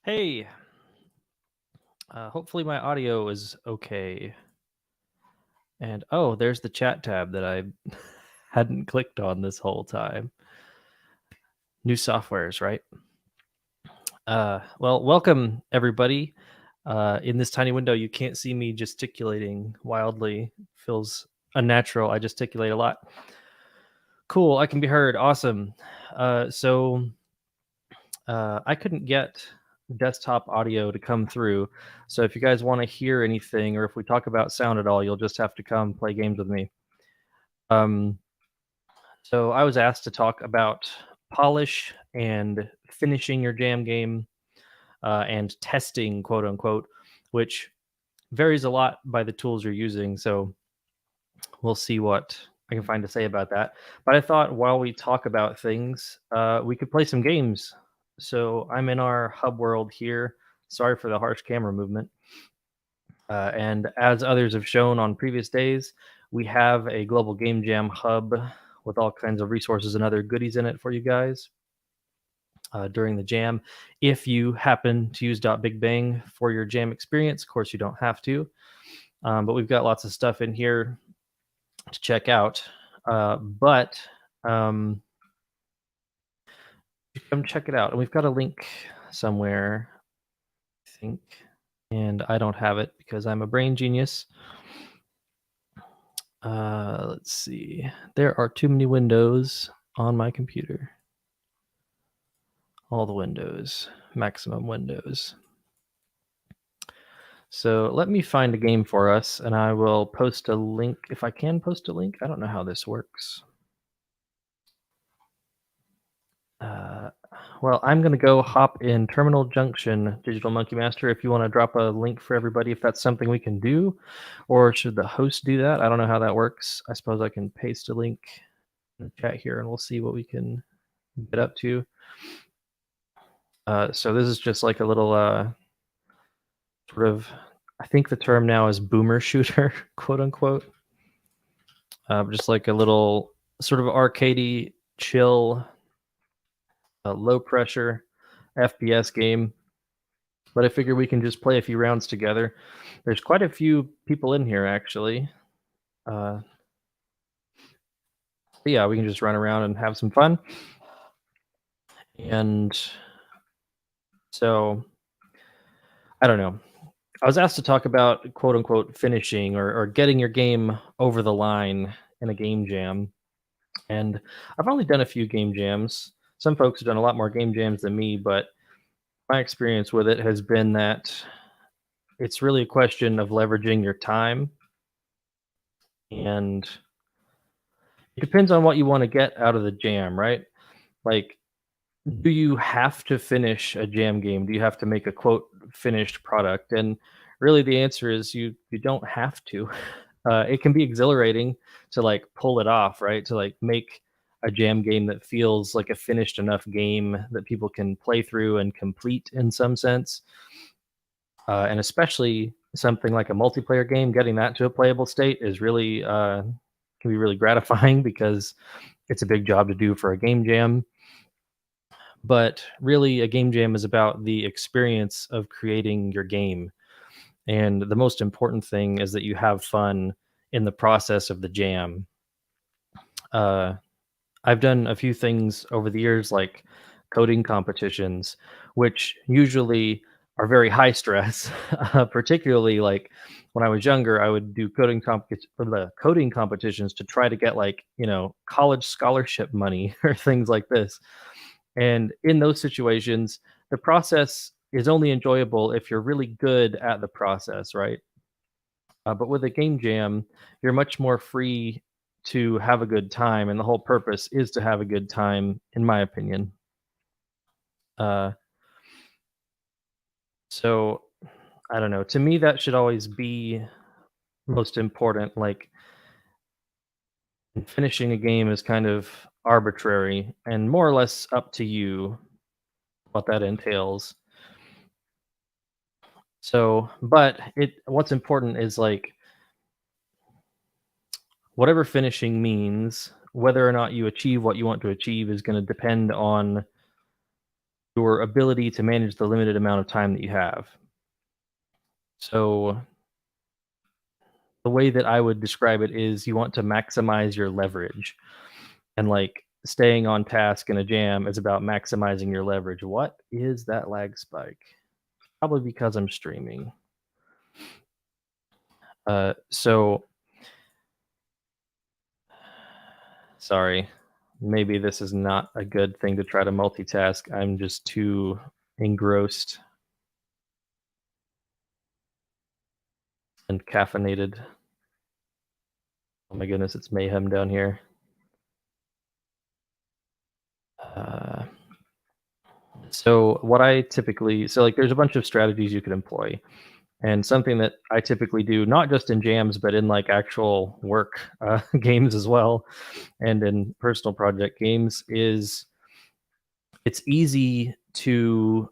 Hey, hopefully my audio is okay. And oh, there's the chat tab that I hadn't clicked on this whole time. New softwares, right? Well, welcome everybody. In this tiny window, you can't see me gesticulating wildly. Feels unnatural. I gesticulate a lot. Cool. I can be heard. Awesome. So I couldn't get desktop audio to come through. So if you guys want to hear anything, or if we talk about sound at all, you'll just have to come play games with me. Um, so I was asked to talk about polish and finishing your jam game and testing, quote unquote, which varies a lot by the tools you're using. So we'll see what I can find to say about that. But I thought while we talk about things, we could play some games. So I'm in our hub world here. Sorry for the harsh camera movement. And as others have shown on previous days, we have a global game jam hub with all kinds of resources and other goodies in it for you guys during the jam. If you happen to use Big Bang for your jam experience, of course, you don't have to. But we've got lots of stuff in here to check out. But come check it out. And we've got a link somewhere, I think, and I don't have it because I'm a brain genius. Let's see. There are too many windows on my computer. All the windows, maximum windows. So let me find a game for us, and I will post a link. If I can post a link, I don't know how this works. Well, I'm going to go hop in Terminal Junction, Digital Monkey Master, if you want to drop a link for everybody, if that's something we can do, or should the host do that? I don't know how that works. I suppose I can paste a link in the chat here, and we'll see what we can get up to. So this is just like a little sort of, I think the term now is boomer shooter, quote unquote. Just like a little sort of arcadey, chill, low pressure FPS game. But I figure we can just play a few rounds together. There's quite a few people in here, actually. Yeah, we can just run around and have some fun. And so, I don't know. I was asked to talk about quote unquote finishing or getting your game over the line in a game jam. And I've only done a few game jams. Some folks have done a lot more game jams than me, but my experience with it has been that it's really a question of leveraging your time. And it depends on what you want to get out of the jam, right? Like, do you have to finish a jam game? Do you have to make a quote finished product? And really the answer is you don't have to. It can be exhilarating to like pull it off, right? To like make a jam game that feels like a finished enough game that people can play through and complete in some sense. And especially something like a multiplayer game, getting that to a playable state is really can be really gratifying because it's a big job to do for a game jam. But really, a game jam is about the experience of creating your game. And the most important thing is that you have fun in the process of the jam. Uh, I've done a few things over the years, like coding competitions, which usually are very high stress. Particularly, like when I was younger, I would do coding competitions to try to get like college scholarship money or things like this. And in those situations, the process is only enjoyable if you're really good at the process, right? But with a game jam, you're much more free to have a good time, and the whole purpose is to have a good time, in my opinion. Uh, so I don't know. To me, that should always be most important. Like finishing a game is kind of arbitrary and more or less up to you what that entails. So, but what's important is like whatever finishing means, whether or not you achieve what you want to achieve is going to depend on your ability to manage the limited amount of time that you have. So the way that I would describe it is you want to maximize your leverage. And like staying on task in a jam is about maximizing your leverage. What is that lag spike? Probably because I'm streaming. So sorry. Maybe this is not a good thing to try to multitask. I'm just too engrossed and caffeinated. Oh my goodness, it's mayhem down here. Uh, so what I typically so like there's a bunch of strategies you could employ. And something that I typically do, not just in jams, but in like actual work games as well, and in personal project games, is it's easy to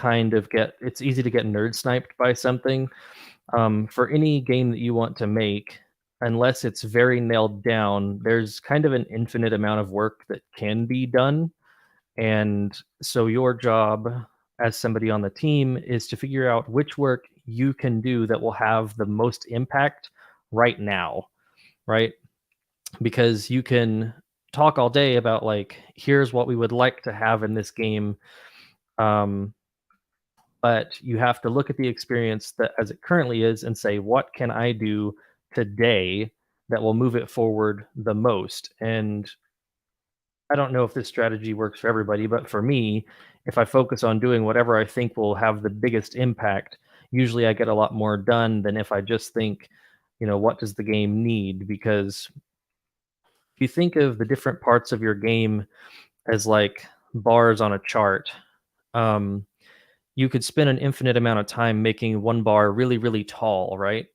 it's easy to get nerd sniped by something. For any game that you want to make, unless it's very nailed down, there's kind of an infinite amount of work that can be done. And so your job as somebody on the team is to figure out which work you can do that will have the most impact right now, right? Because you can talk all day about like here's what we would like to have in this game, um, but you have to look at the experience that as it currently is and say what can I do today that will move it forward the most. And I don't know if this strategy works for everybody, but for me, if I focus on doing whatever I think will have the biggest impact, usually I get a lot more done than if I just think, what does the game need? Because if you think of the different parts of your game as like bars on a chart, um, you could spend an infinite amount of time making one bar really, really tall, right?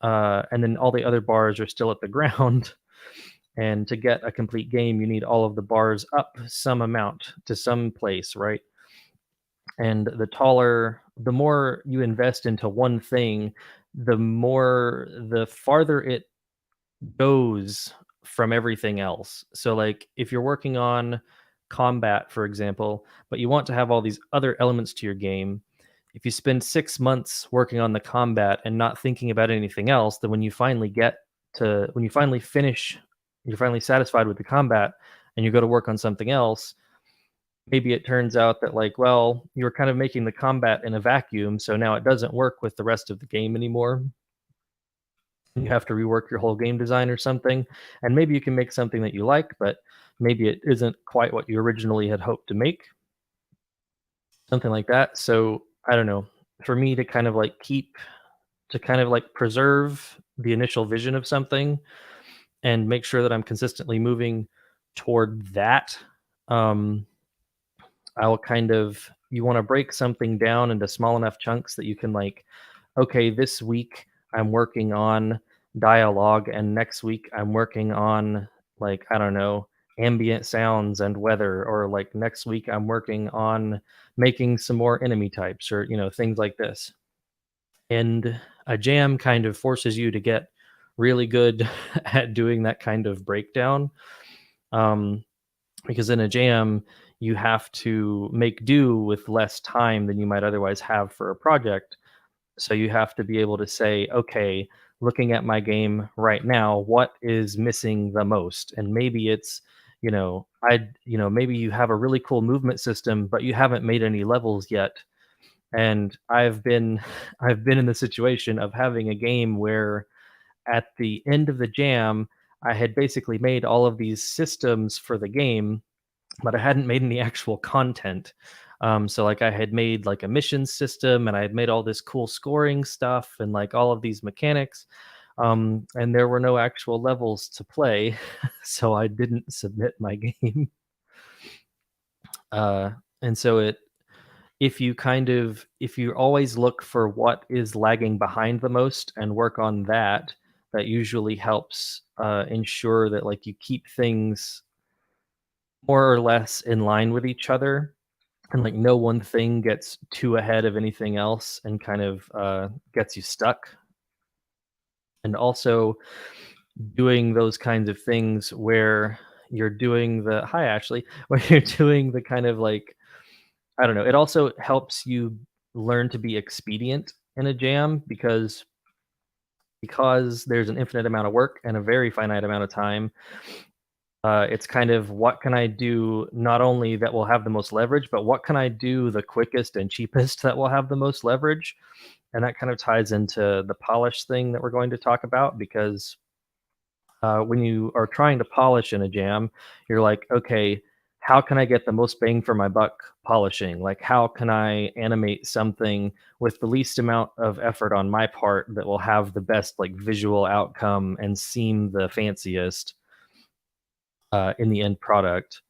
And then all the other bars are still at the ground. And to get a complete game, you need all of the bars up some amount to some place, right? And the more you invest into one thing, the farther it goes from everything else. So, like, if you're working on combat, for example, but you want to have all these other elements to your game, if you spend 6 months working on the combat and not thinking about anything else, then when you finally finish, you're finally satisfied with the combat and you go to work on something else. Maybe it turns out that, like, well, you were kind of making the combat in a vacuum, so now it doesn't work with the rest of the game anymore. You have to rework your whole game design or something. And maybe you can make something that you like, but maybe it isn't quite what you originally had hoped to make, something like that. So I don't know. For me to kind of like preserve the initial vision of something and make sure that I'm consistently moving toward that. Um, I'll kind of you want to break something down into small enough chunks that you can like, okay, this week I'm working on dialogue and next week I'm working on like, I don't know, ambient sounds and weather, or like next week I'm working on making some more enemy types, or things like this. And a jam kind of forces you to get really good at doing that kind of breakdown. Um, because in a jam you have to make do with less time than you might otherwise have for a project. So you have to be able to say, okay, looking at my game right now, what is missing the most? And maybe it's, maybe you have a really cool movement system, but you haven't made any levels yet. And I've been in the situation of having a game where at the end of the jam, I had basically made all of these systems for the game, but I hadn't made any actual content. So like I had made like a mission system and I had made all this cool scoring stuff and like all of these mechanics. And there were no actual levels to play. So I didn't submit my game. Uh, and so if you always look for what is lagging behind the most and work on that, that usually helps ensure that like you keep things more or less in line with each other, and like no one thing gets too ahead of anything else and kind of gets you stuck. And also doing those kinds of things where you're doing the hi Ashley, where you're doing the kind of like I don't know. It also helps you learn to be expedient in a jam because there's an infinite amount of work and a very finite amount of time. It's kind of what can I do not only that will have the most leverage, but what can I do the quickest and cheapest that will have the most leverage? And that kind of ties into the polish thing that we're going to talk about because when you are trying to polish in a jam, you're like, okay, how can I get the most bang for my buck polishing? Like, how can I animate something with the least amount of effort on my part that will have the best like visual outcome and seem the fanciest in the end product?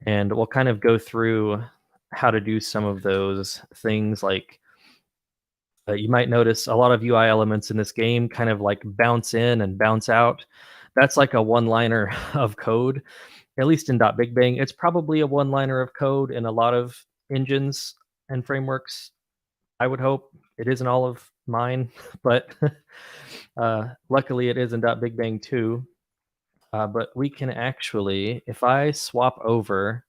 And we'll kind of go through how to do some of those things like you might notice a lot of UI elements in this game kind of like bounce in and bounce out. That's like a one liner of code, at least in .Big Bang. It's probably a one liner of code in a lot of engines and frameworks. I would hope it isn't all of mine, but luckily it is in .Big Bang too. But we can actually, if I swap over,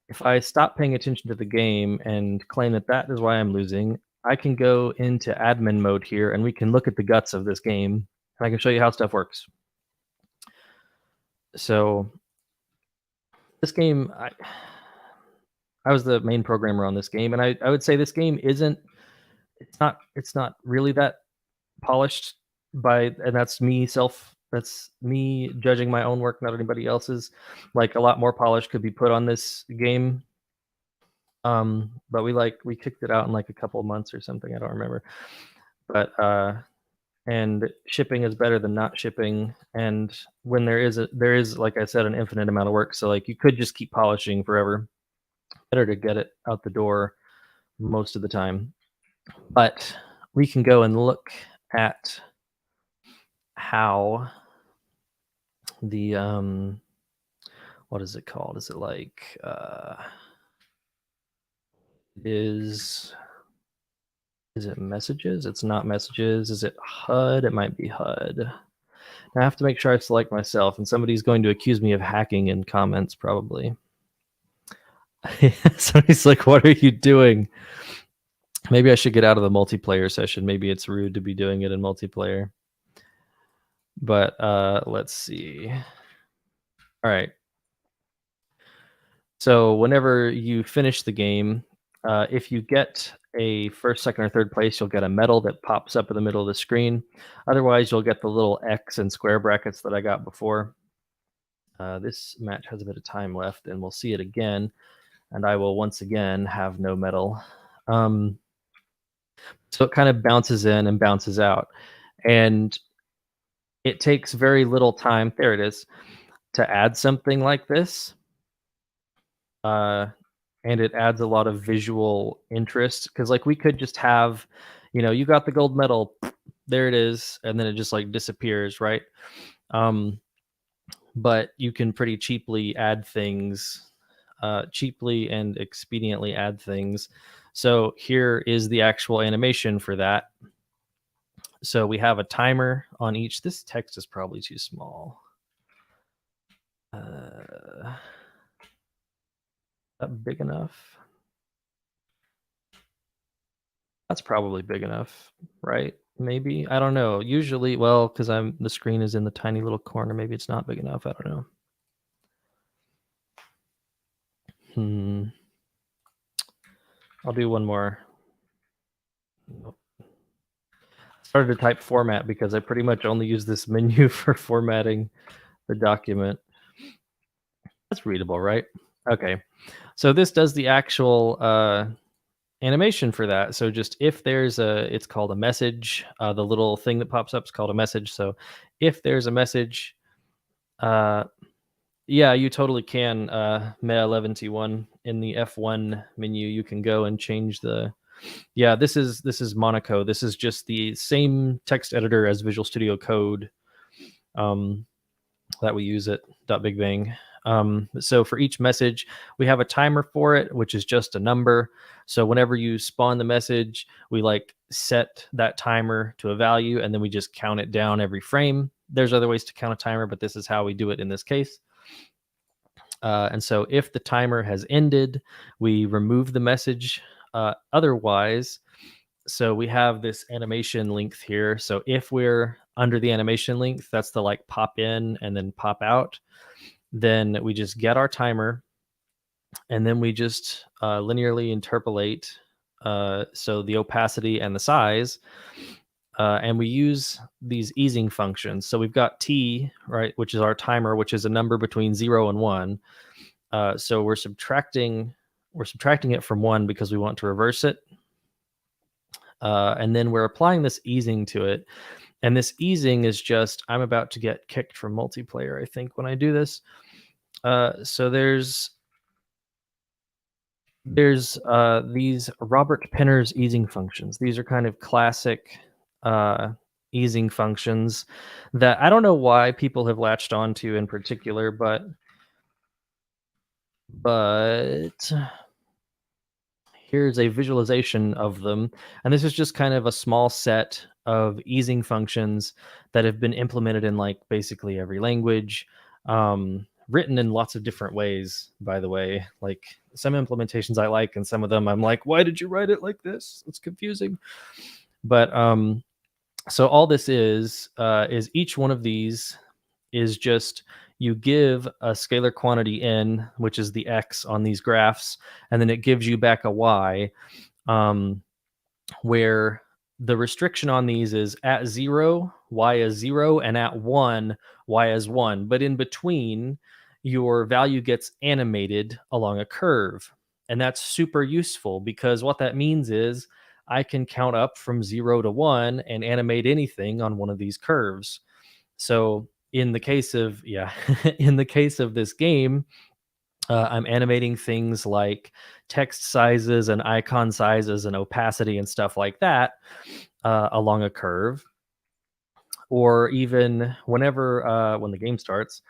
if I stop paying attention to the game and claim that that is why I'm losing, I can go into admin mode here and we can look at the guts of this game and I can show you how stuff works. So this game, I was the main programmer on this game, and I would say this game it's not really that polished and that's me judging my own work, not anybody else's. Like a lot more polish could be put on this game. But we kicked it out in like a couple of months or something. I don't remember. But and shipping is better than not shipping. And when there is like I said, an infinite amount of work. So like you could just keep polishing forever. Better to get it out the door most of the time. But we can go and look at how the what is it called? Is it like is it messages? It's not messages. Is it HUD? It might be HUD. I have to make sure I select myself, and somebody's going to accuse me of hacking in comments probably. Somebody's like, what are you doing? Maybe I should get out of the multiplayer session. Maybe it's rude to be doing it in multiplayer. But let's see. All right. So whenever you finish the game, if you get a first, second, or third place, you'll get a medal that pops up in the middle of the screen. Otherwise, you'll get the little X and square brackets that I got before. This match has a bit of time left, and we'll see it again. And I will once again have no medal. So it kind of bounces in and bounces out. And it takes very little time, there it is, to add something like this. And it adds a lot of visual interest because like we could just have, you got the gold medal, there it is, and then it just like disappears, right? But you can pretty cheaply add things, cheaply and expediently add things. So here is the actual animation for that. So we have a timer on each. This text is probably too small. That big enough? That's probably big enough, right? Maybe. I don't know. Usually, well, because the screen is in the tiny little corner. Maybe it's not big enough. I don't know. I'll do one more. Nope. Started to type format because I pretty much only use this menu for formatting the document. That's readable, right? Okay. So this does the actual animation for that. So just if there's it's called a message. The little thing that pops up is called a message. So if there's a message, yeah, you totally can. Mea11T1 in the F1 menu, you can go and change the. Yeah, this is Monaco. This is just the same text editor as Visual Studio Code that we use at .Big Bang. So for each message, we have a timer for it, which is just a number. So whenever you spawn the message, we like set that timer to a value, and then we just count it down every frame. There's other ways to count a timer, but this is how we do it in this case. And so if the timer has ended, we remove the message. Otherwise, so we have this animation length here. So if we're under the animation length, that's the like pop in and then pop out. Then we just get our timer and then we just linearly interpolate. So the opacity and the size. And we use these easing functions. So we've got t, right, which is our timer, which is a number between 0 and 1. So we're subtracting it from 1 because we want to reverse it. And then we're applying this easing to it. And this easing is just, I'm about to get kicked from multiplayer, I think, when I do this. So there's these Robert Penner's easing functions. These are kind of classic uh, easing functions that I don't know why people have latched onto in particular, but here's a visualization of them. And this is just kind of a small set of easing functions that have been implemented in like basically every language, written in lots of different ways, by the way. Like some implementations I like, and some of them I'm like, why did you write it like this? It's confusing. But so all this is each one of these is just you give a scalar quantity n, which is the x on these graphs, and then it gives you back a y, um, where the restriction on these is at 0, y is 0, and at 1, y is 1. But in between, your value gets animated along a curve. And that's super useful because what that means is I can count up from 0 to 1 and animate anything on one of these curves. So in the case of in the case of this game, I'm animating things like text sizes and icon sizes and opacity and stuff like that along a curve. Or even whenever when the game starts,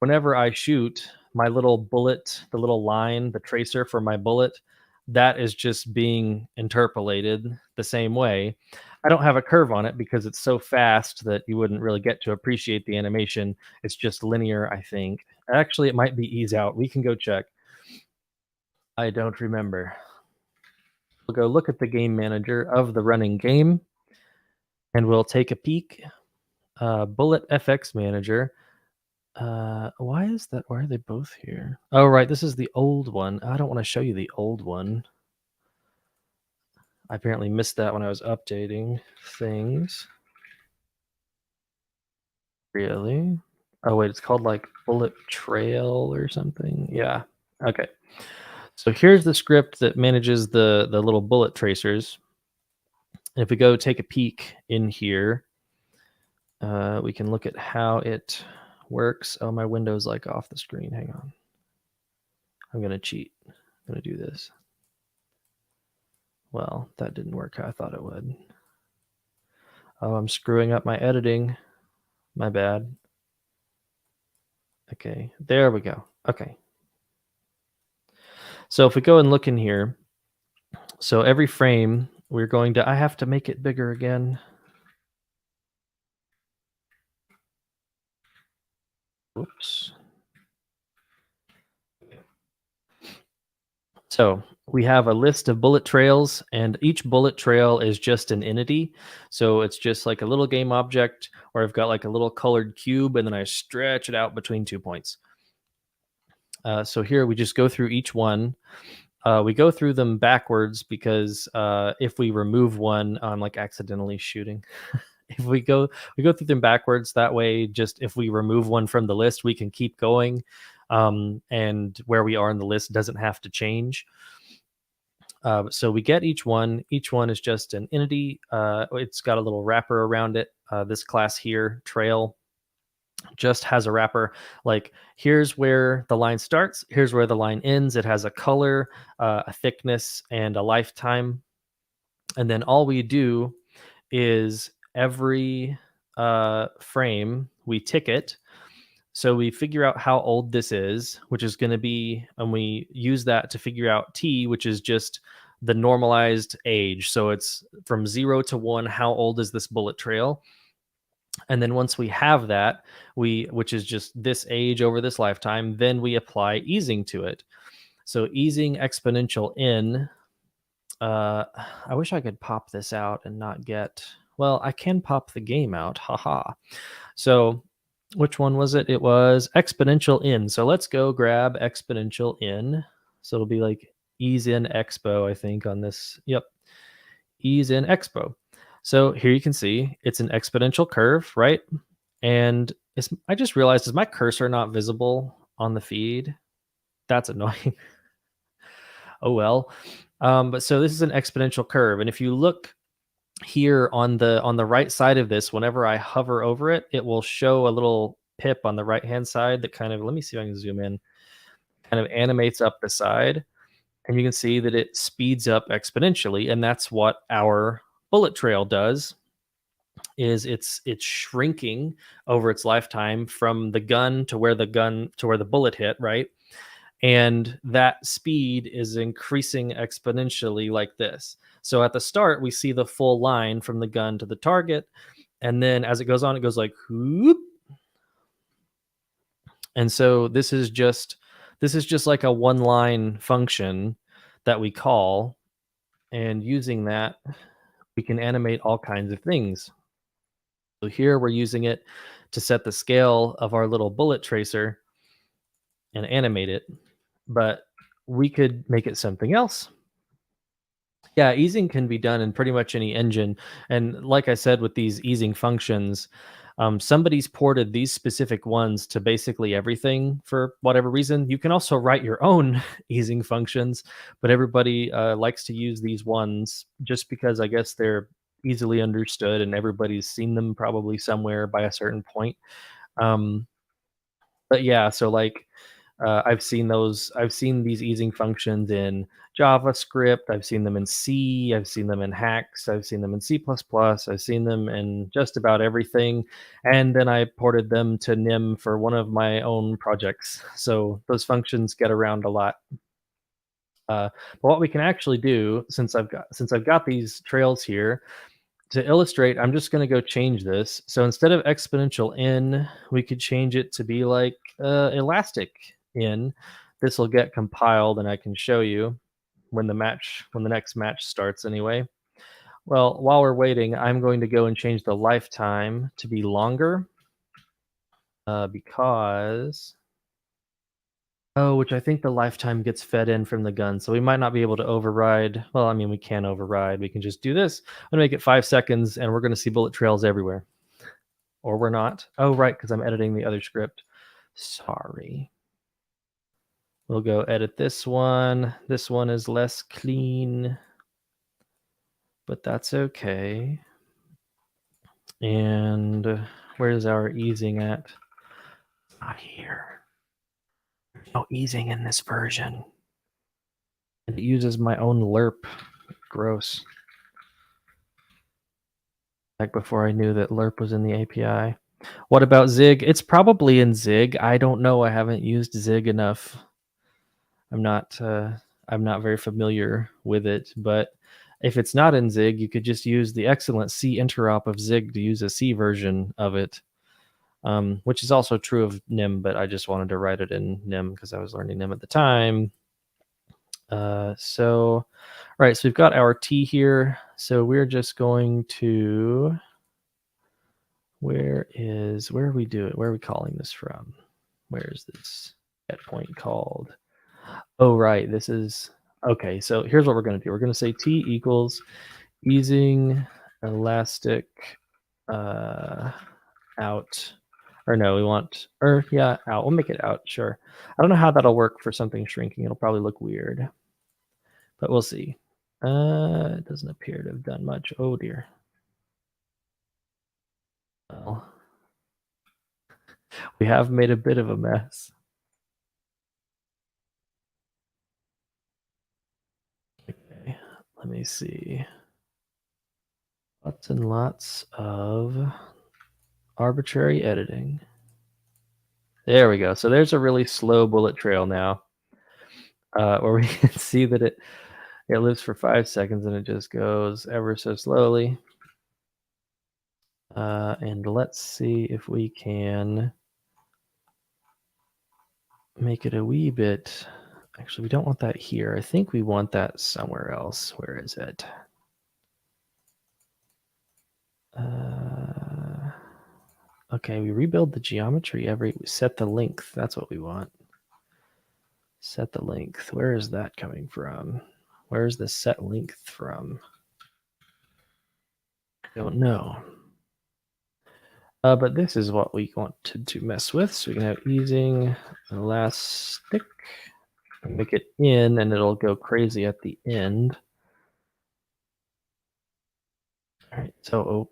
whenever I shoot my little bullet, the little line, the tracer for my bullet, that is just being interpolated the same way. I don't have a curve on it because it's so fast that you wouldn't really get to appreciate the animation. It's just linear, I think. Actually, it might be ease out. We can go check. I don't remember. We'll go look at the game manager of the running game and we'll take a peek. Bullet FX manager. Why is that? Why are they both here? Oh, right. This is the old one. I don't want to show you the old one. I apparently missed that when I was updating things. Really? Oh, wait. It's called like Bullet Trail or something. Yeah. Okay. So here's the script that manages the little bullet tracers. And if we go take a peek in here, we can look at how it works. Oh, my window's like off the screen. Hang on. I'm going to cheat. I'm going to do this. Well, that didn't work how I thought it would. Oh, I'm screwing up my editing. My bad. Okay, there we go. Okay. So if we go and look in here, so every frame we're going to, I have to make it bigger again. Oops. So we have a list of bullet trails, and each bullet trail is just an entity. So it's just like a little game object, or I've got like a little colored cube, and then I stretch it out between 2 points. So here we just go through each one. We go through them backwards because if we remove one, I'm like accidentally shooting. If we go through them backwards, that way, just if we remove one from the list, we can keep going, and where we are in the list doesn't have to change. So we get each one. Each one is just an entity. It's got a little wrapper around it. This class here, trail, just has a wrapper. Like here's where the line starts. Here's where the line ends. It has a color, a thickness, and a lifetime. And then all we do is every frame we tick it. So we figure out how old this is, which is going to be, and we use that to figure out t, which is just the normalized age. So it's from 0 to 1. How old is this bullet trail? And then once we have that, which is just this age over this lifetime, then we apply easing to it. So easing exponential in, uh, I wish I could pop this out and not get, well, I can pop the game out. Haha. So which one was it? It was exponential in. So let's go grab exponential in. So it'll be like ease in expo, I think, on this. Yep. Ease in expo. So here you can see it's an exponential curve, right? And I just realized, is my cursor not visible on the feed? That's annoying. Oh well. But so this is an exponential curve, and if you look here on the right side of this, whenever I hover over it, it will show a little pip on the right hand side that kind of, let me see if I can zoom in, kind of animates up the side, and you can see that it speeds up exponentially, and that's what our bullet trail does. Is it's shrinking over its lifetime from the gun to where the bullet hit, right? And that speed is increasing exponentially like this. So at the start, we see the full line from the gun to the target, and then as it goes on, it goes like whoop. And so this is just like a one line function that we call, and using that, we can animate all kinds of things. So here we're using it to set the scale of our little bullet tracer and animate it, but we could make it something else. Yeah, easing can be done in pretty much any engine. And like I said, with these easing functions, somebody's ported these specific ones to basically everything for whatever reason. You can also write your own easing functions, but everybody likes to use these ones just because I guess they're easily understood and everybody's seen them probably somewhere by a certain point. Um, but yeah, so like I've seen these easing functions in JavaScript. I've seen them in C. I've seen them in Hacks. I've seen them in C++. I've seen them in just about everything. And then I ported them to Nim for one of my own projects. So those functions get around a lot. But what we can actually do, since I've got these trails here, to illustrate, I'm just going to go change this. So instead of exponential in, we could change it to be like elastic in. This will get compiled, and I can show you when the next match starts. Anyway, well, while we're waiting, I'm going to go and change the lifetime to be longer because which I think the lifetime gets fed in from the gun, so we might not be able to override. Well, I mean, we can override. We can just do this. I'm gonna make it 5 seconds, and we're gonna see bullet trails everywhere. Or we're not. Oh, right, because I'm editing the other script. Sorry. We'll go edit this one. This one is less clean, but that's okay. And where's our easing at? Not here. There's no easing in this version. And it uses my own lerp. Gross. Back before I knew that lerp was in the API. What about Zig? It's probably in Zig. I don't know. I haven't used Zig enough. I'm not very familiar with it, but if it's not in Zig, you could just use the excellent C interop of Zig to use a C version of it, which is also true of Nim, but I just wanted to write it in Nim because I was learning Nim at the time. So, all right, so we've got our T here. So we're just going to, where are we doing? Where are we calling this from? Where is this get point called? Oh, right. This is okay. So here's what we're going to do. We're going to say T equals easing elastic out. Or no, we want, or yeah, out. We'll make it out. Sure. I don't know how that'll work for something shrinking. It'll probably look weird, but we'll see. It doesn't appear to have done much. Oh dear. Well, we have made a bit of a mess. Okay, let me see. Lots and lots of arbitrary editing. There we go. So there's a really slow bullet trail now, where we can see that it lives for 5 seconds and it just goes ever so slowly. And let's see if we can make it a wee bit. Actually, we don't want that here. I think we want that somewhere else. Where is it? Okay, we rebuild the geometry we set the length. That's what we want. Set the length. Where is that coming from? Where is the set length from? Don't know. But this is what we wanted to mess with. So we can have easing elastic. Make it in, and it'll go crazy at the end. All right, so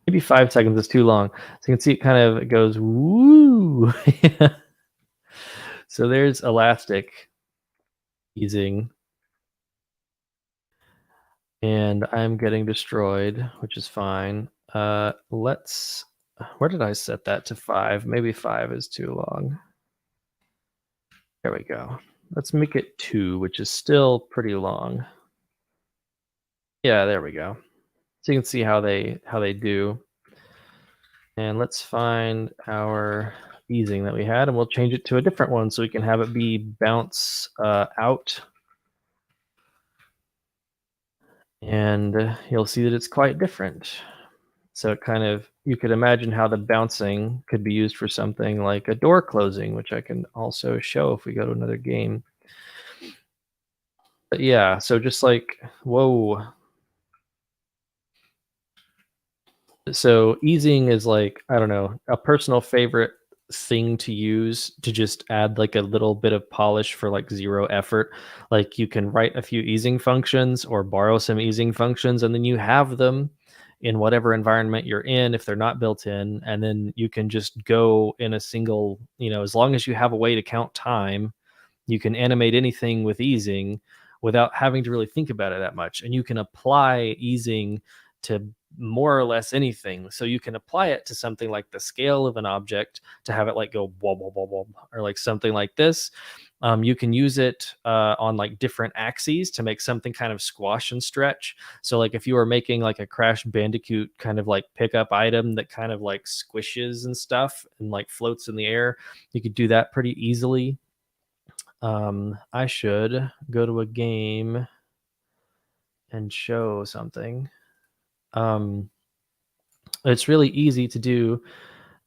maybe 5 seconds is too long. So you can see it kind of it goes woo. So there's elastic easing, and I'm getting destroyed, which is fine. Let's. Where did I set that to 5? Maybe 5 is too long. There we go. Let's make it 2, which is still pretty long. Yeah, there we go. So you can see how they do. And let's find our easing that we had, and we'll change it to a different one so we can have it be bounce out. And you'll see that it's quite different. So it kind of, you could imagine how the bouncing could be used for something like a door closing, which I can also show if we go to another game. But yeah, so just like, whoa. So easing is like, I don't know, a personal favorite thing to use to just add like a little bit of polish for like zero effort. Like you can write a few easing functions or borrow some easing functions, and then you have them in whatever environment you're in if they're not built in, and then you can just go in a single, as long as you have a way to count time, you can animate anything with easing without having to really think about it that much. And you can apply easing to more or less anything. So you can apply it to something like the scale of an object to have it like go whoa, whoa, whoa, whoa, or like something like this. You can use it on like different axes to make something kind of squash and stretch. So like if you were making like a Crash Bandicoot kind of like pickup item that kind of like squishes and stuff and like floats in the air, you could do that pretty easily. I should go to a game and show something. Um, it's really easy to do,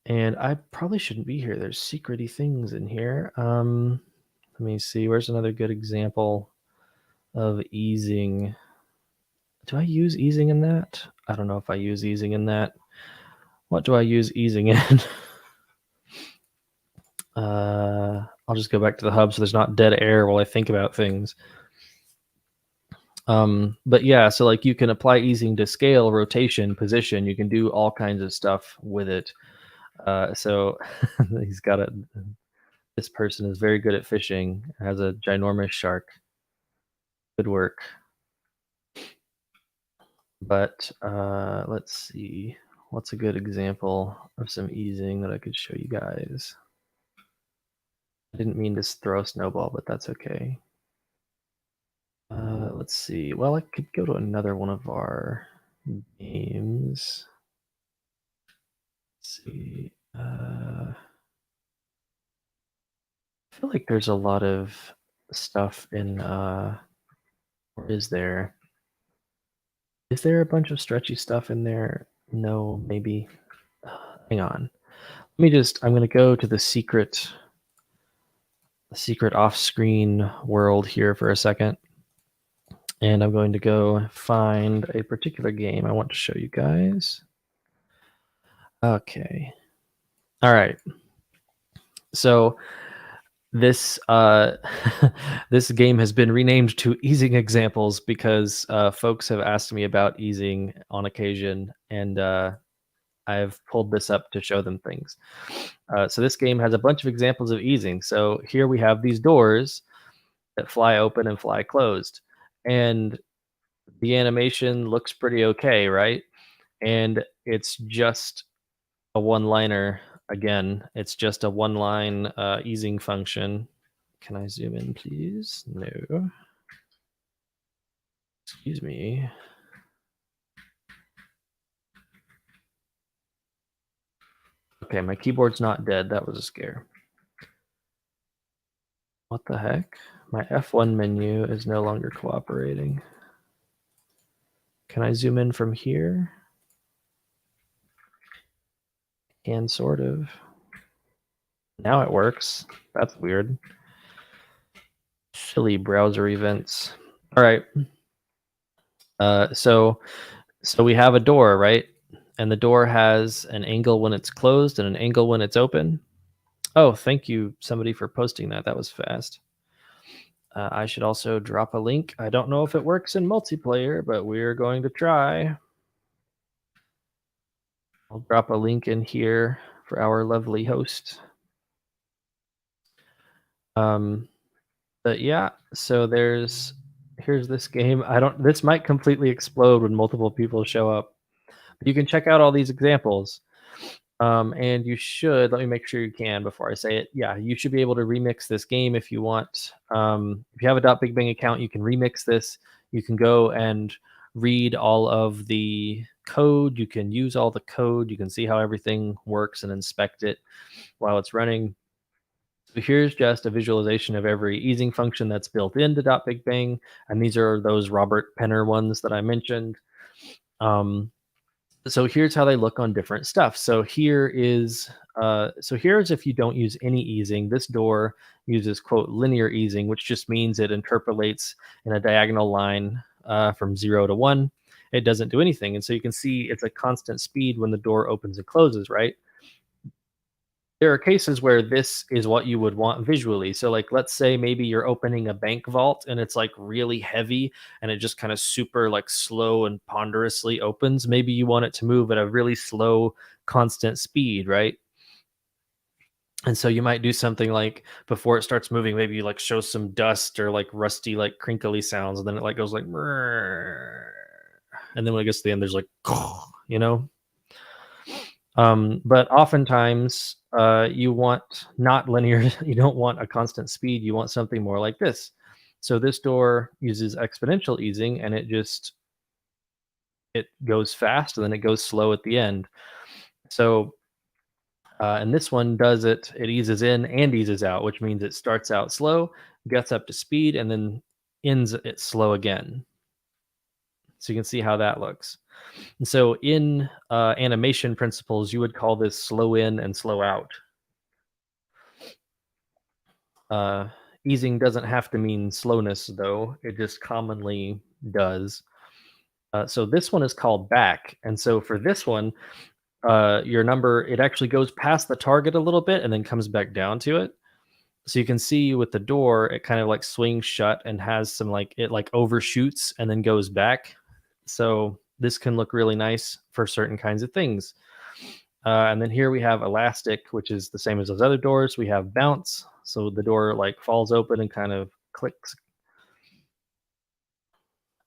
and I probably shouldn't be here. There's secrety things in here. Let me see. Where's another good example of easing? Do I use easing in that? I don't know if I use easing in that. What do I use easing in? I'll just go back to the hub so there's not dead air while I think about things. But yeah, so like you can apply easing to scale, rotation, position. You can do all kinds of stuff with it. So he's got it. This person is very good at fishing. Has a ginormous shark. Good work. But let's see. What's a good example of some easing that I could show you guys? I didn't mean to throw a snowball, but that's okay. Let's see. Well, I could go to another one of our games. Let's see. I feel like there's a lot of stuff in or is there? Is there a bunch of stretchy stuff in there? No, maybe. Hang on. I'm gonna go to the secret off-screen world here for a second. And I'm going to go find a particular game I want to show you guys. Okay. All right. So this this game has been renamed to easing examples because folks have asked me about easing on occasion, and I've pulled this up to show them things. So this game has a bunch of examples of easing. So here we have these doors that fly open and fly closed, and the animation looks pretty okay, right? And it's just a one-liner. Again, it's just a one-line easing function. Can I zoom in, please? No. Excuse me. Okay, my keyboard's not dead. That was a scare. What the heck? My F1 menu is no longer cooperating. Can I zoom in from here? And sort of. Now it works. That's weird. Silly browser events. All right. So we have a door, right? And the door has an angle when it's closed and an angle when it's open. Oh, thank you, somebody, for posting that. That was fast. I should also drop a link. I don't know if it works in multiplayer, but we're going to try. I'll drop a link in here for our lovely host. Um, but yeah, so here's this game. This might completely explode when multiple people show up. You can check out all these examples. And you should, let me make sure you can before I say it. Yeah, you should be able to remix this game if you want. If you have a .big bang account, you can remix this. You can go and read all of the code. You can use all the code. You can see how everything works and inspect it while it's running. So here's just a visualization of every easing function that's built into .big bang, and these are those Robert Penner ones that I mentioned. So here's how they look on different stuff. Here's if you don't use any easing. This door uses quote linear easing, which just means it interpolates in a diagonal line from 0 to 1. It doesn't do anything, and so you can see it's a constant speed when the door opens and closes, right? There are cases where this is what you would want visually. So like let's say maybe you're opening a bank vault and it's like really heavy and it just kind of super like slow and ponderously opens. Maybe you want it to move at a really slow constant speed, right? And so you might do something like before it starts moving, maybe you like show some dust or like rusty, like crinkly sounds, and then it like goes like, and then when it gets to the end, there's like, you know. But oftentimes, you want not linear. You don't want a constant speed. You want something more like this. So this door uses exponential easing, and it goes fast and then it goes slow at the end. So and this one does it. It eases in and eases out, which means it starts out slow, gets up to speed, and then ends it slow again. So you can see how that looks. And so in animation principles, you would call this slow in and slow out. Uh, Easing doesn't have to mean slowness, though. It just commonly does. So this one is called back. And so for this one, your number, it actually goes past the target a little bit and then comes back down to it. So you can see with the door, it kind of like swings shut and has some like, it like overshoots and then goes back. So this can look really nice for certain kinds of things. And then here we have elastic, which is the same as those other doors. We have bounce. So the door like falls open and kind of clicks.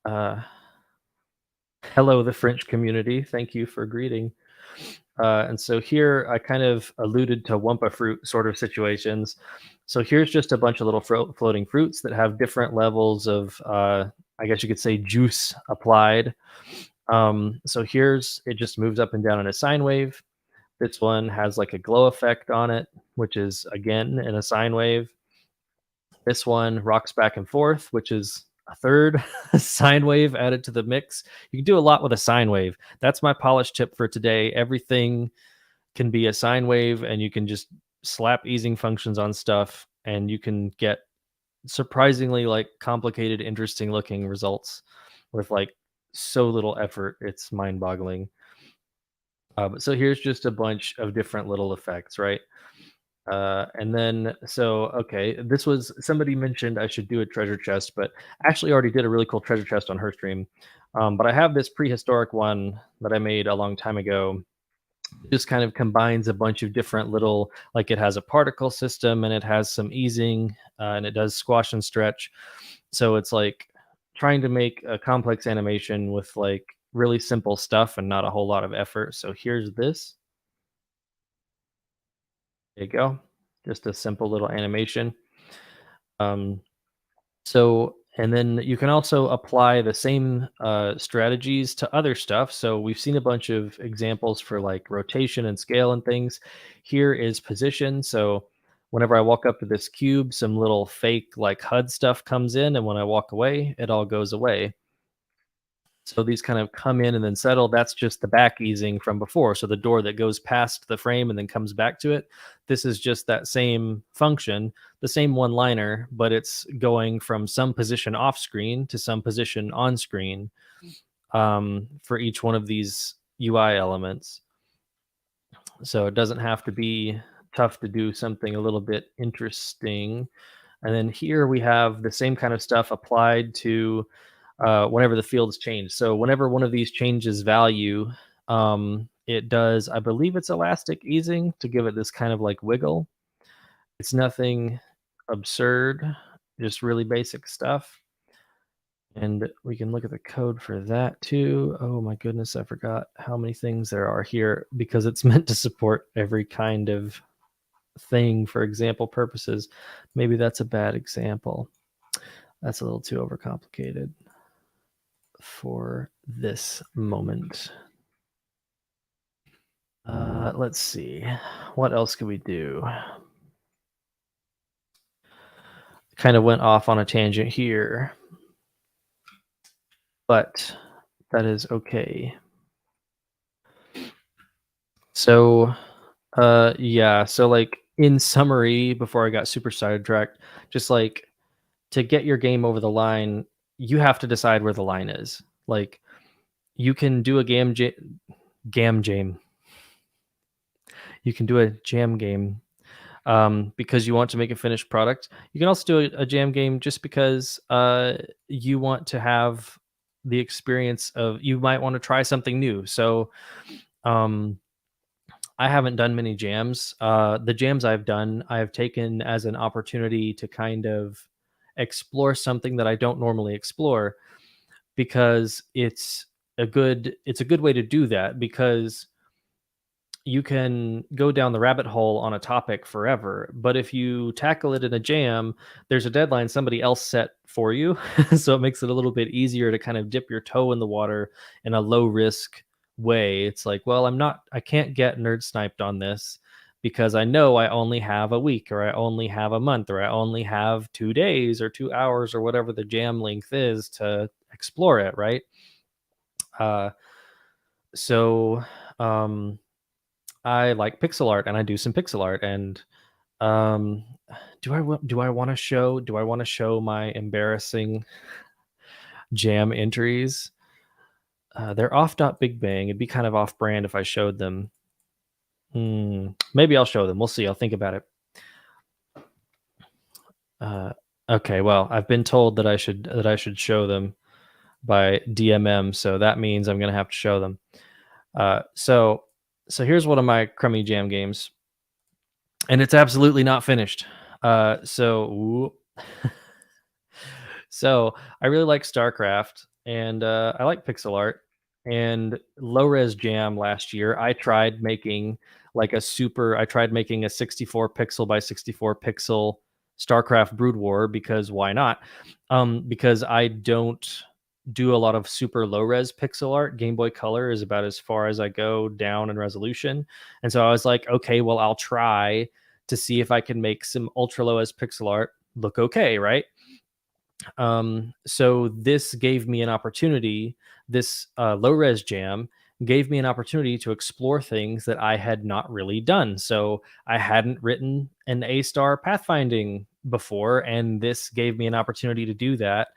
Uh, Hello, the French community. Thank you for greeting. And so here I kind of alluded to Wumpa fruit sort of situations. So here's just a bunch of little floating fruits that have different levels of, I guess you could say, juice applied. So here's, it just moves up and down in a sine wave. This one has like a glow effect on it, which is again in a sine wave. This one rocks back and forth, which is a third sine wave added to the mix. You can do a lot with a sine wave. That's my polish tip for today. Everything can be a sine wave, and you can just slap easing functions on stuff, and you can get surprisingly like complicated, interesting looking results with like so little effort. It's mind boggling. So here's just a bunch of different little effects, right? And then, so, okay, this was somebody mentioned I should do a treasure chest, but actually already did a really cool treasure chest on her stream. But I have this prehistoric one that I made a long time ago. It just kind of combines a bunch of different little, like it has a particle system and it has some easing and it does squash and stretch. So it's like trying to make a complex animation with like really simple stuff and not a whole lot of effort. So here's this. There you go. Just a simple little animation. Um, so And then you can also apply the same strategies to other stuff. So we've seen a bunch of examples for like rotation and scale and things. Here is position. So whenever I walk up to this cube, some little fake like HUD stuff comes in, and when I walk away, it all goes away. So these kind of come in and then settle. That's just the back easing from before. So the door that goes past the frame and then comes back to it. This is just that same function, the same one liner, but it's going from some position off screen to some position on screen for each one of these UI elements. So it doesn't have to be tough to do something a little bit interesting. And then here we have the same kind of stuff applied to whenever the fields change. So whenever one of these changes value, it does, I believe it's elastic easing to give it this kind of like wiggle. It's nothing absurd, just really basic stuff. And we can look at the code for that too. Oh my goodness, I forgot how many things there are here because it's meant to support every kind of thing for example purposes. Maybe that's a bad example. That's a little too overcomplicated for this moment. Let's see. What else could we do? Kind of went off on a tangent here, but that is okay. So, yeah. So, like in summary, before I got super sidetracked, just like to get your game over the line, you have to decide where the line is. Like, you can do a gam jam. You can do a jam game because you want to make a finished product. You can also do a jam game just because you want to have the experience of you might want to try something new. So um, I haven't done many jams. The jams I've done, I have taken as an opportunity to kind of explore something that I don't normally explore because it's a good way to do that because you can go down the rabbit hole on a topic forever, but if you tackle it in a jam, there's a deadline somebody else set for you. So it makes it a little bit easier to kind of dip your toe in the water in a low risk way. It's like, well, I can't get nerd sniped on this because I know I only have a week or I only have a month or I only have 2 days or 2 hours or whatever the jam length is to explore it, right? Uh so um I like pixel art and I do some pixel art and um do I want to show my embarrassing jam entries? They're off dot big bang. It'd be kind of off brand if I showed them. Maybe I'll show them. We'll see. I'll think about it. Uh, okay, well, I've been told that I should show them by DMM, so that means I'm gonna have to show them. So here's one of my crummy jam games. And it's absolutely not finished. So so I really like StarCraft and I like pixel art and low res jam last year. I tried making a 64 pixel by 64 pixel StarCraft Brood War because why not? Because I don't do a lot of super low res pixel art. Game Boy Color is about as far as I go down in resolution. And so I was like, okay, well, I'll try to see if I can make some ultra low res pixel art look okay, right? So this gave me an opportunity. This low res jam gave me an opportunity to explore things that I had not really done. So I hadn't written an A star pathfinding before, and this gave me an opportunity to do that.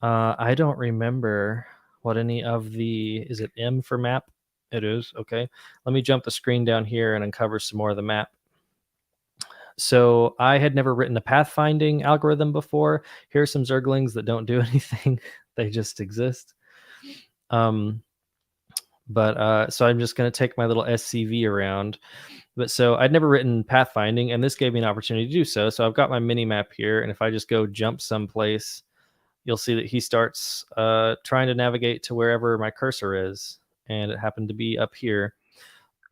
I don't remember what any of the is it M for map? It is okay. Let me jump the screen down here and uncover some more of the map. So I had never written a pathfinding algorithm before. Here's some zerglings that don't do anything; they just exist. Um, but so I'm just going to take my little SCV around. But so I'd never written pathfinding, and this gave me an opportunity to do so. So I've got my mini map here, and if I just go jump someplace, you'll see that he starts trying to navigate to wherever my cursor is, and it happened to be up here.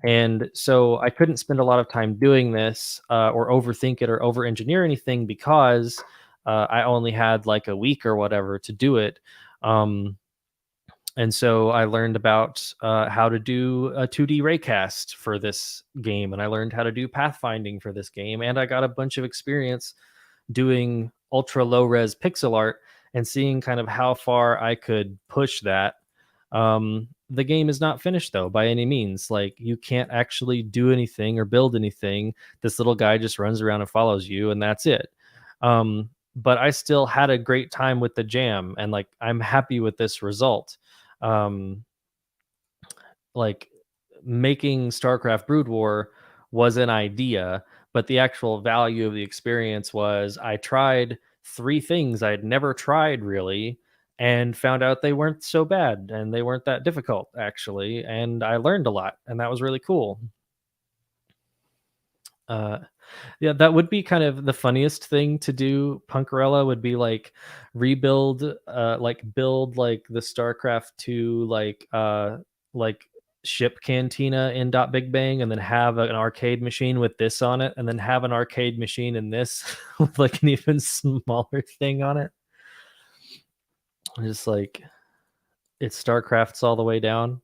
And so I couldn't spend a lot of time doing this or overthink it or over engineer anything because I only had like a week or whatever to do it. Um, and so I learned about how to do a 2D raycast for this game, and I learned how to do pathfinding for this game, and I got a bunch of experience doing ultra low res pixel art and seeing kind of how far I could push that. The game is not finished though by any means. Like you can't actually do anything or build anything. This little guy just runs around and follows you, and that's it. But I still had a great time with the jam, and like I'm happy with this result. Um, like making StarCraft Brood War was an idea, but the actual value of the experience was I tried three things I'd never tried really and found out they weren't so bad and they weren't that difficult actually. And I learned a lot, and that was really cool. Uh, Yeah, that would be kind of the funniest thing to do, Punkarella, would be, like, rebuild, like, build, like, the StarCraft 2, like, ship cantina in Dot Big Bang, and then have an arcade machine with this on it, and then have an arcade machine in this with, like, an even smaller thing on it. Just, like, it's StarCrafts all the way down.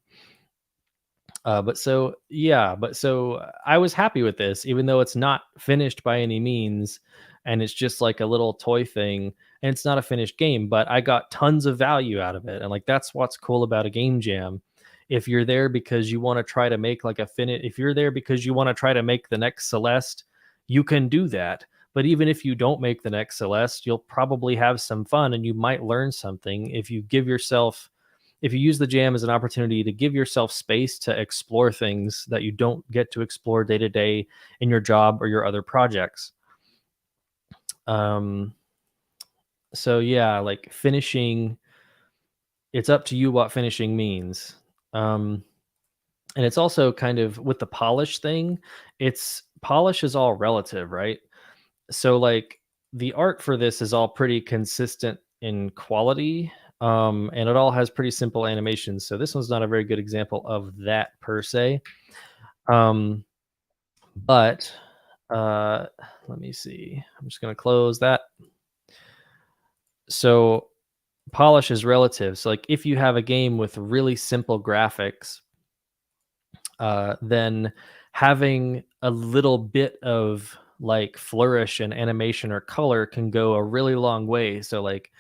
But so I was happy with this, even though it's not finished by any means, and it's just like a little toy thing, and it's not a finished game. But I got tons of value out of it, and like that's what's cool about a game jam. If you're there because you want to try to make like a if you're there because you want to try to make the next Celeste, you can do that. But even if you don't make the next Celeste, you'll probably have some fun, and you might learn something if you use the jam as an opportunity to give yourself space to explore things that you don't get to explore day to day in your job or your other projects. Um, so yeah, like finishing, it's up to you what finishing means. Um, and it's also kind of with the polish thing, it's polish is all relative, right? So like the art for this is all pretty consistent in quality, and it all has pretty simple animations. So this one's not a very good example of that per se. um, but let me see, I'm just going to close that. So polish is relative. So like if you have a game with really simple graphics, then having a little bit of like flourish and animation or color can go a really long way. So like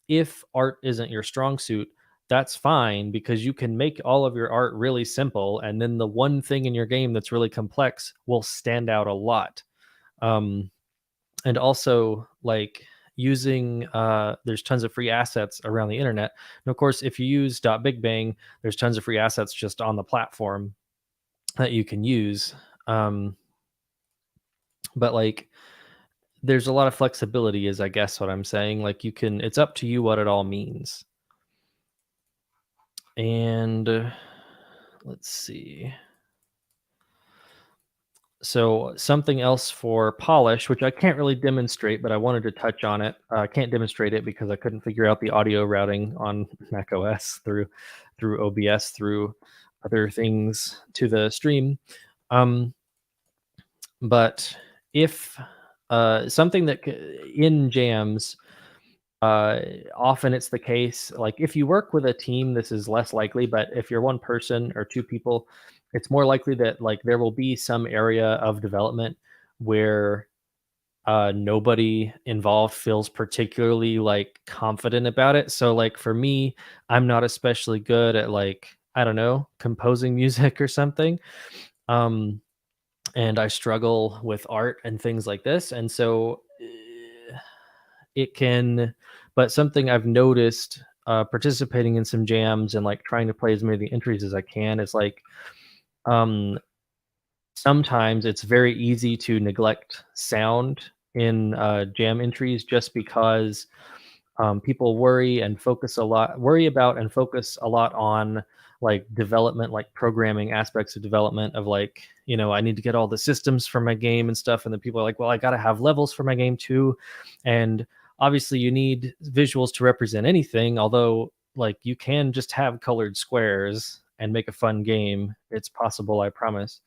if art isn't your strong suit, that's fine because you can make all of your art really simple, and then the one thing in your game that's really complex will stand out a lot. Um, and also, like using there's tons of free assets around the internet, and of course, if you use Dot Big Bang, there's tons of free assets just on the platform that you can use. Um, but like, there's a lot of flexibility, is I guess what I'm saying. Like, you can, it's up to you what it all means. And let's see. So something else for polish, which I can't really demonstrate, but I wanted to touch on it. I can't demonstrate it because I couldn't figure out the audio routing on Mac OS through OBS through other things to the stream. Um, but if something that in jams, uh, often it's the case, like if you work with a team, this is less likely, but if you're one person or two people, it's more likely that like there will be some area of development where nobody involved feels particularly like confident about it. So like for me, I'm not especially good at like, I don't know, composing music or something. Um, and I struggle with art and things like this. And so it can, but something I've noticed participating in some jams and like trying to play as many of the entries as I can is like um, sometimes it's very easy to neglect sound in jam entries just because people worry about and focus a lot on like development, like programming aspects of development of like, I need to get all the systems for my game and stuff. And then people are like, well, I got to have levels for my game too. And obviously you need visuals to represent anything, although like you can just have colored squares and make a fun game. It's possible, I promise.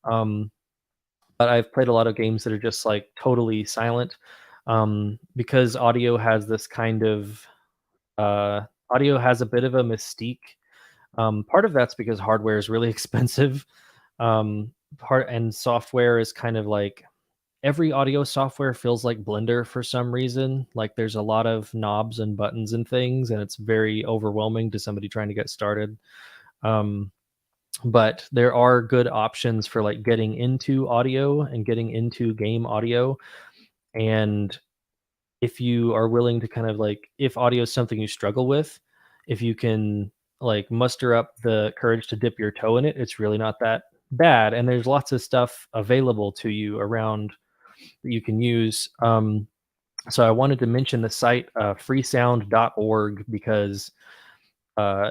um, but I've played a lot of games that are just like totally silent. because uh, audio has a bit of a mystique. Part of that's because hardware is really expensive. Part and software is kind of like every audio software feels like Blender for some reason. Like there's a lot of knobs and buttons and things, and it's very overwhelming to somebody trying to get started. Um, but there are good options for like getting into audio and getting into game audio. And if you are willing to kind of like, if audio is something you struggle with, if you can like muster up the courage to dip your toe in it, it's really not that bad. And there's lots of stuff available to you around that you can use. So I wanted to mention the site freesound.org because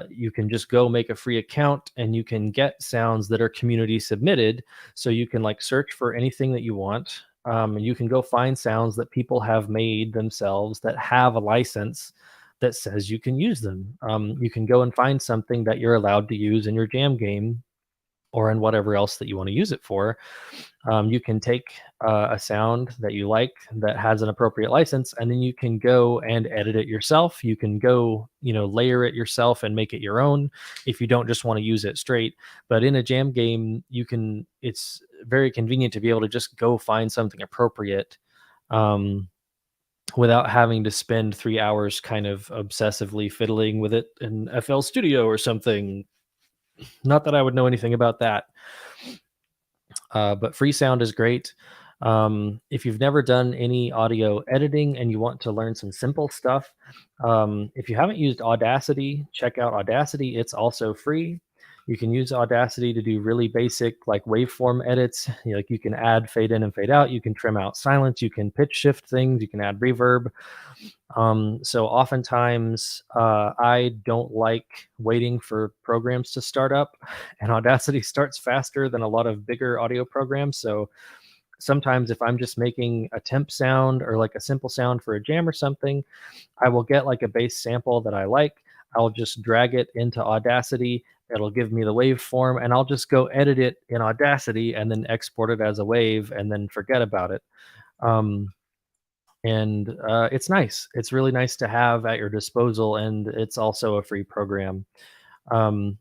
you can just go make a free account and you can get sounds that are community submitted. So you can like search for anything that you want. And you can go find sounds that people have made themselves that have a license that says you can use them. You can go and find something that you're allowed to use in your jam game or in whatever else that you want to use it for. You can take a sound that you like that has an appropriate license, and then you can go and edit it yourself. You can go, layer it yourself and make it your own if you don't just want to use it straight. But in a jam game, it's very convenient to be able to just go find something appropriate. Um, Without having to spend 3 hours kind of obsessively fiddling with it in FL Studio or something. Not that I would know anything about that. But free sound is great. If you've never done any audio editing and you want to learn some simple stuff, if you haven't used Audacity, check out Audacity. It's also free. You can use Audacity to do really basic like waveform edits. Like you can add fade in and fade out. You can trim out silence. You can pitch shift things. You can add reverb. So oftentimes I don't like waiting for programs to start up, and Audacity starts faster than a lot of bigger audio programs. So sometimes if I'm just making a temp sound or like a simple sound for a jam or something, I will get like a bass sample that I like. I'll just drag it into Audacity. It'll give me the waveform, and I'll just go edit it in Audacity and then export it as a wave and then forget about it. And it's nice. It's really nice to have at your disposal, and it's also a free program. Um,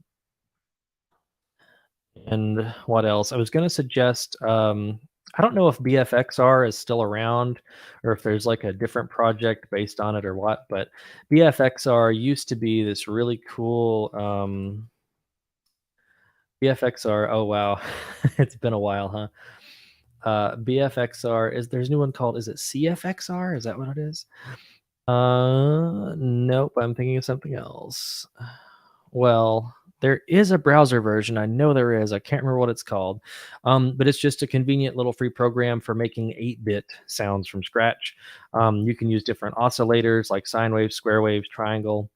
and what else? I was going to suggest. I don't know if BFXR is still around, or if there's like a different project based on it or what. But BFXR used to be this really cool. BFXR. Oh wow, it's been a while, huh? BFXR is there's a new one called. Is it CFXR? Is that what it is? Nope, I'm thinking of something else. Well, there is a browser version. I know there is. I can't remember what it's called. But it's just a convenient little free program for making 8-bit sounds from scratch. You can use different oscillators like sine waves, square waves, triangle,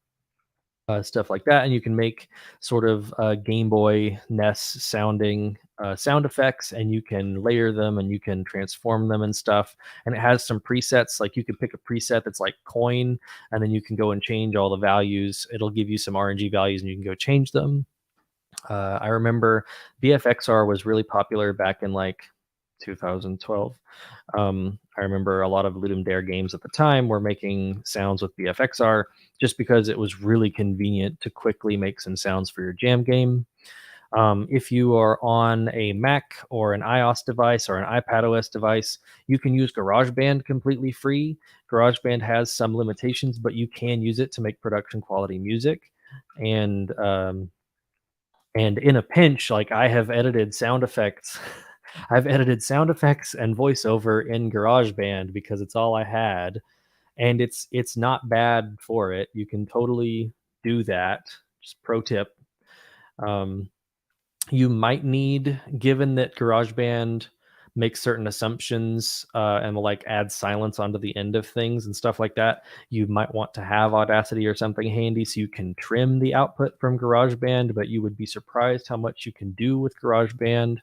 stuff like that. And you can make sort of Game Boy NES sounding sound effects, and you can layer them and you can transform them and stuff. And it has some presets, like you can pick a preset that's like coin, and then you can go and change all the values. It'll give you some RNG values and you can go change them. I remember BFXR was really popular back in like 2012. I remember a lot of Ludum Dare games at the time were making sounds with BFXR just because it was really convenient to quickly make some sounds for your jam game. If you are on a Mac or an iOS device or an iPadOS device, you can use GarageBand completely free. GarageBand has some limitations, but you can use it to make production quality music. And in a pinch, like I have edited sound effects. I've edited sound effects and voiceover in GarageBand because it's all I had, and it's not bad for it. You can totally do that. Just pro tip. Um, you might need, given that GarageBand makes certain assumptions and will like add silence onto the end of things and stuff like that, you might want to have Audacity or something handy so you can trim the output from GarageBand, but you would be surprised how much you can do with GarageBand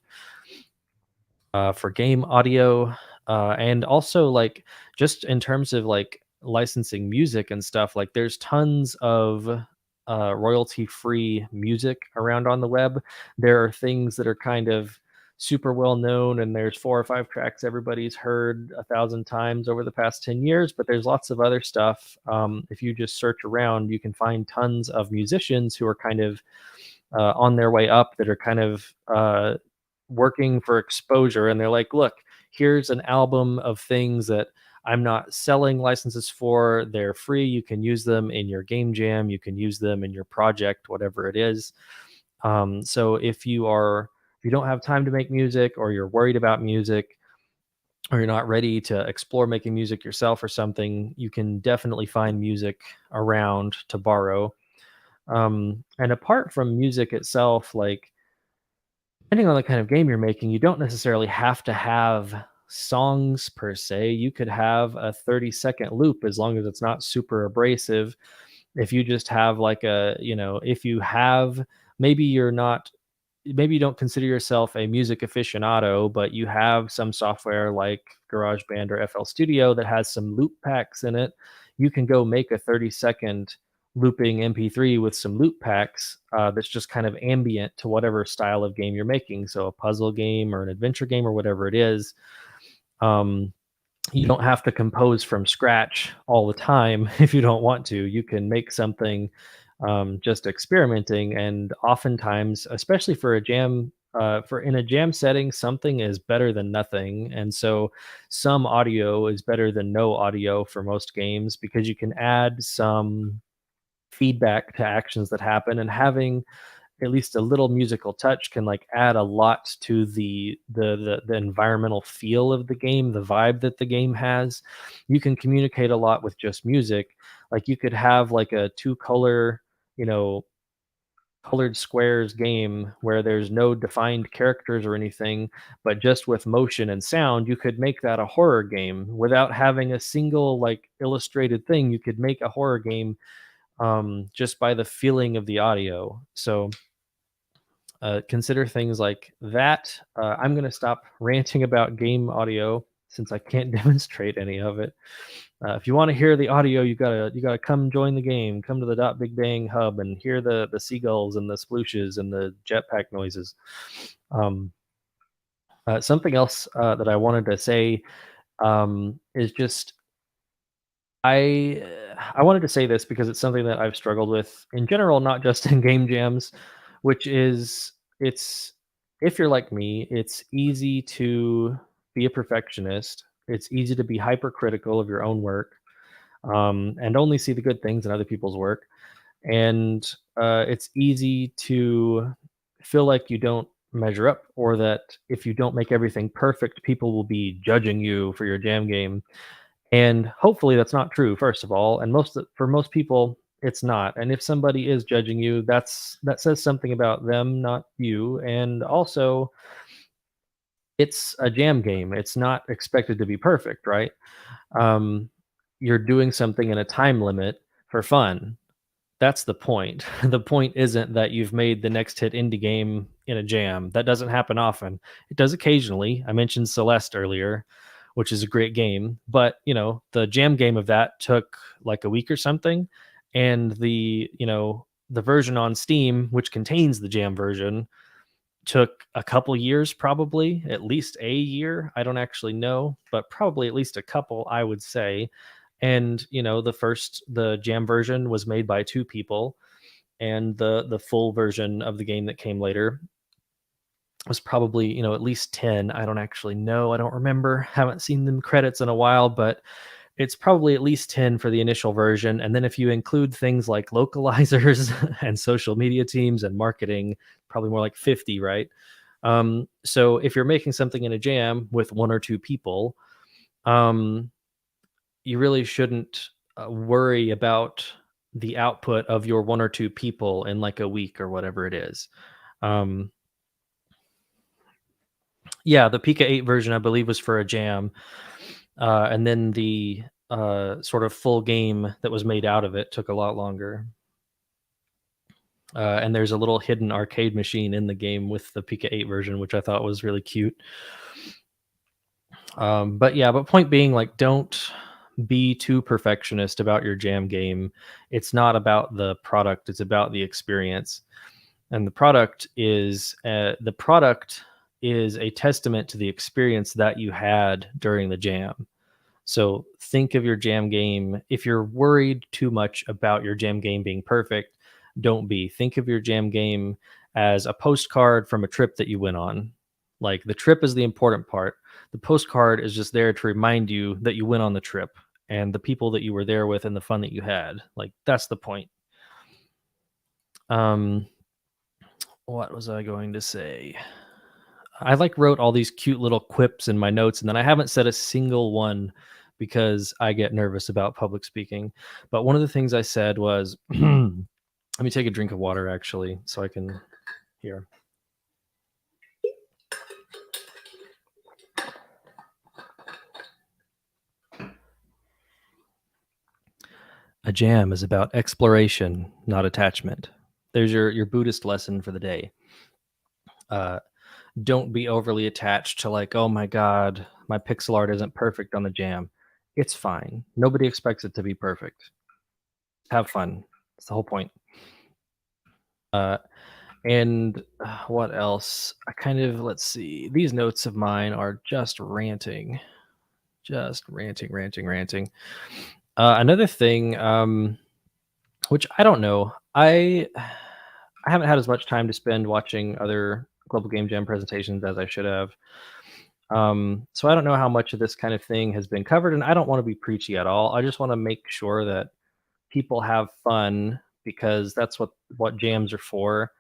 for game audio. And also like just in terms of like licensing music and stuff, like there's tons of royalty free music around on the web. There are things that are kind of super well known and there's 4 or 5 tracks everybody's heard 1,000 times over the past 10 years, but there's lots of other stuff. If you just search around, you can find tons of musicians who are kind of on their way up, that are kind of working for exposure. And they're like, look, here's an album of things that I'm not selling licenses for. They're free. You can use them in your game jam. You can use them in your project, whatever it is. So if you don't have time to make music, or you're worried about music, or you're not ready to explore making music yourself or something, you can definitely find music around to borrow. And apart from music itself, like, depending on the kind of game you're making, you don't necessarily have to have songs per se. You could have a 30-second loop as long as it's not super abrasive. If you just have like if you have, maybe you're not, maybe you don't consider yourself a music aficionado, but you have some software like GarageBand or FL Studio that has some loop packs in it. You can go make a 30-second looping MP3 with some loop packs, that's just kind of ambient to whatever style of game you're making. So a puzzle game or an adventure game or whatever it is. Um, you don't have to compose from scratch all the time if you don't want to. You can make something, just experimenting. And oftentimes, especially for a jam, for in a jam setting, something is better than nothing. And so some audio is better than no audio for most games, because you can add some feedback to actions that happen, and having at least a little musical touch can like add a lot to the environmental feel of the game, the vibe that the game has. You can communicate a lot with just music. Like, you could have like a two color, you know, colored squares game where there's no defined characters or anything, but just with motion and sound, you could make that a horror game without having a single like illustrated thing. You could make a horror game, just by the feeling of the audio. So consider things like that. I'm going to stop ranting about game audio since I can't demonstrate any of it. If you want to hear the audio, you gotta come join the game. Come to the Dot Big Bang Hub and hear the seagulls and the splooshes and the jetpack noises. Um, Something else that I wanted to say, is just I wanted to say this because it's something that I've struggled with in general, not just in game jams, which is, it's if you're like me, it's easy to be a perfectionist. It's easy to be hypercritical of your own work, and only see the good things in other people's work. And it's easy to feel like you don't measure up, or that if you don't make everything perfect, people will be judging you for your jam game. And hopefully that's not true, first of all, and for most people it's not. And if somebody is judging you, that says something about them, not you. And also, it's a jam game. It's not expected to be perfect, right? Um, you're doing something in a time limit for fun. That's the point. The point isn't that you've made the next hit indie game in a jam. That doesn't happen often. It does occasionally. I mentioned Celeste earlier, which is a great game, but the jam game of that took like a week or something, and the version on Steam, which contains the jam version, took a couple years, probably at least a year. I don't actually know, but probably at least a couple, I would say. And the jam version was made by two people, and the full version of the game that came later was probably at least 10. I don't actually know. I don't remember. Haven't seen them credits in a while, but it's probably at least 10 for the initial version. And then if you include things like localizers and social media teams and marketing, probably more like 50, right? So if you're making something in a jam with one or two people, um, you really shouldn't worry about the output of your one or two people in like a week or whatever it is. Um, yeah, the Pika 8 version, I believe, was for a jam. And then the sort of full game that was made out of it took a lot longer. And there's a little hidden arcade machine in the game with the Pika 8 version, which I thought was really cute. But point being, like, don't be too perfectionist about your jam game. It's not about the product, it's about the experience. And the product is a testament to the experience that you had during the jam. So think of your jam game. If you're worried too much about your jam game being perfect, don't be. Think of your jam game as a postcard from a trip that you went on. Like the trip is the important part. The postcard is just there to remind you that you went on the trip and the people that you were there with and the fun that you had. Like that's the point. Um, what was I going to say? I like wrote all these cute little quips in my notes, and then I haven't said a single one because I get nervous about public speaking. But one of the things I said was, let me take a drink of water actually, so I can hear. A jam is about exploration, not attachment. There's your Buddhist lesson for the day. Uh, don't be overly attached to like, oh my god, my pixel art isn't perfect on the jam. It's fine. Nobody expects it to be perfect. Have fun. That's the whole point. Uh, and what else? I kind of let's see. These notes of mine are just ranting, ranting, ranting. Another thing, which I don't know. I haven't had as much time to spend watching other Global Game Jam presentations as I should have. So I don't know how much of this kind of thing has been covered, and I don't want to be preachy at all. I just want to make sure that people have fun because that's what jams are for.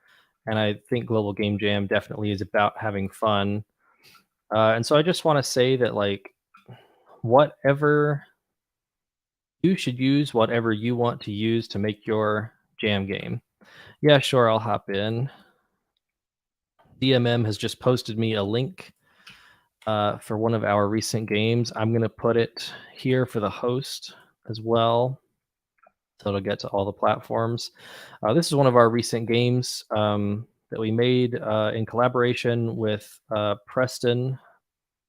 And I think Global Game Jam definitely is about having fun. And so I just want to say that like whatever you should use, whatever you want to use to make your jam game. Yeah, sure, I'll hop in. DMM has just posted me a link for one of our recent games. I'm going to put it here for the host as well. So it'll get to all the platforms. This is one of our recent games that we made in collaboration with Preston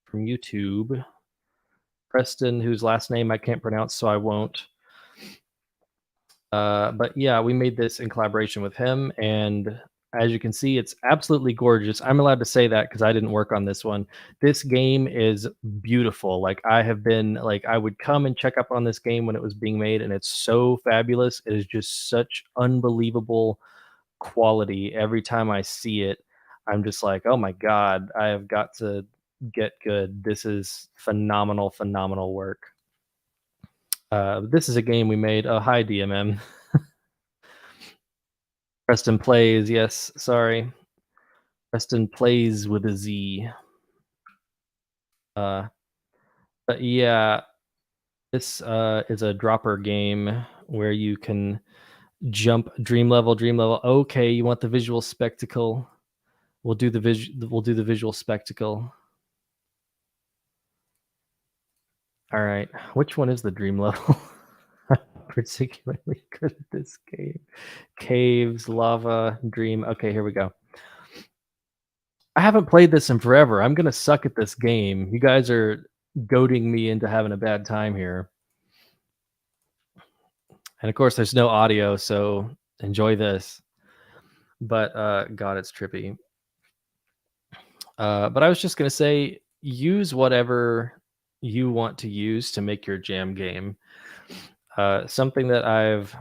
from YouTube. Preston, whose last name I can't pronounce, so I won't. But yeah, we made this in collaboration with him, and as you can see, it's absolutely gorgeous. I'm allowed to say that because I didn't work on this one. This game is beautiful. Like I have been like I would come and check up on this game when it was being made, and it's so fabulous. It is just such unbelievable quality. Every time I see it, I'm just like, oh my god, I have got to get good. This is phenomenal, phenomenal work. This is a game we made. Oh, hi, DMM. Preston plays. Yes, sorry. Preston plays with a Z. Uh, but yeah, this is a dropper game where you can jump dream level, dream level. Okay, you want the visual spectacle? We'll do the visual spectacle. All right, which one is the dream level? I'm particularly good at this game. Caves, lava, dream. Okay, here we go. I haven't played this in forever. I'm gonna suck at this game. You guys are goading me into having a bad time here. And of course, there's no audio, so enjoy this. But God, it's trippy. But I was just gonna say, use whatever you want to use to make your jam game. Something that I've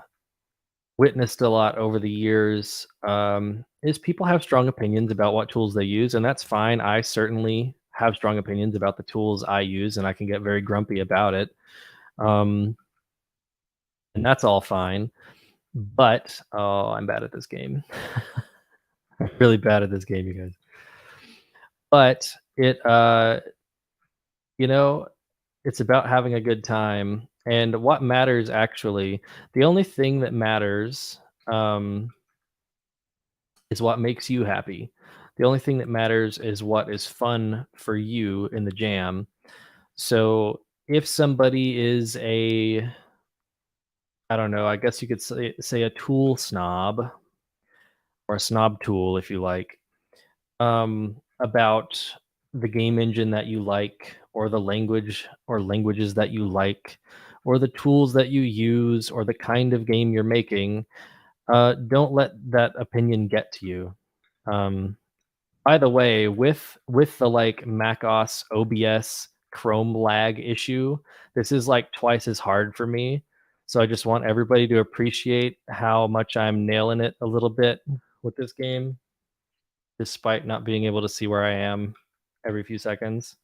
witnessed a lot over the years is people have strong opinions about what tools they use, and that's fine. I certainly have strong opinions about the tools I use, and I can get very grumpy about it. Um, and that's all fine. But oh, I'm bad at this game. I'm really bad at this game, you guys. But it, you know, it's about having a good time, and what matters actually. The only thing that matters is what makes you happy. The only thing that matters is what is fun for you in the jam. So if somebody is a, I don't know, I guess you could say a tool snob or a snob tool if you like, about the game engine that you like, or the language or languages that you like, or the tools that you use, or the kind of game you're making, don't let that opinion get to you. Um, By the way, with the, like, macOS OBS Chrome lag issue, this is, like, twice as hard for me, so I just want everybody to appreciate how much I'm nailing it a little bit with this game, despite not being able to see where I am every few seconds.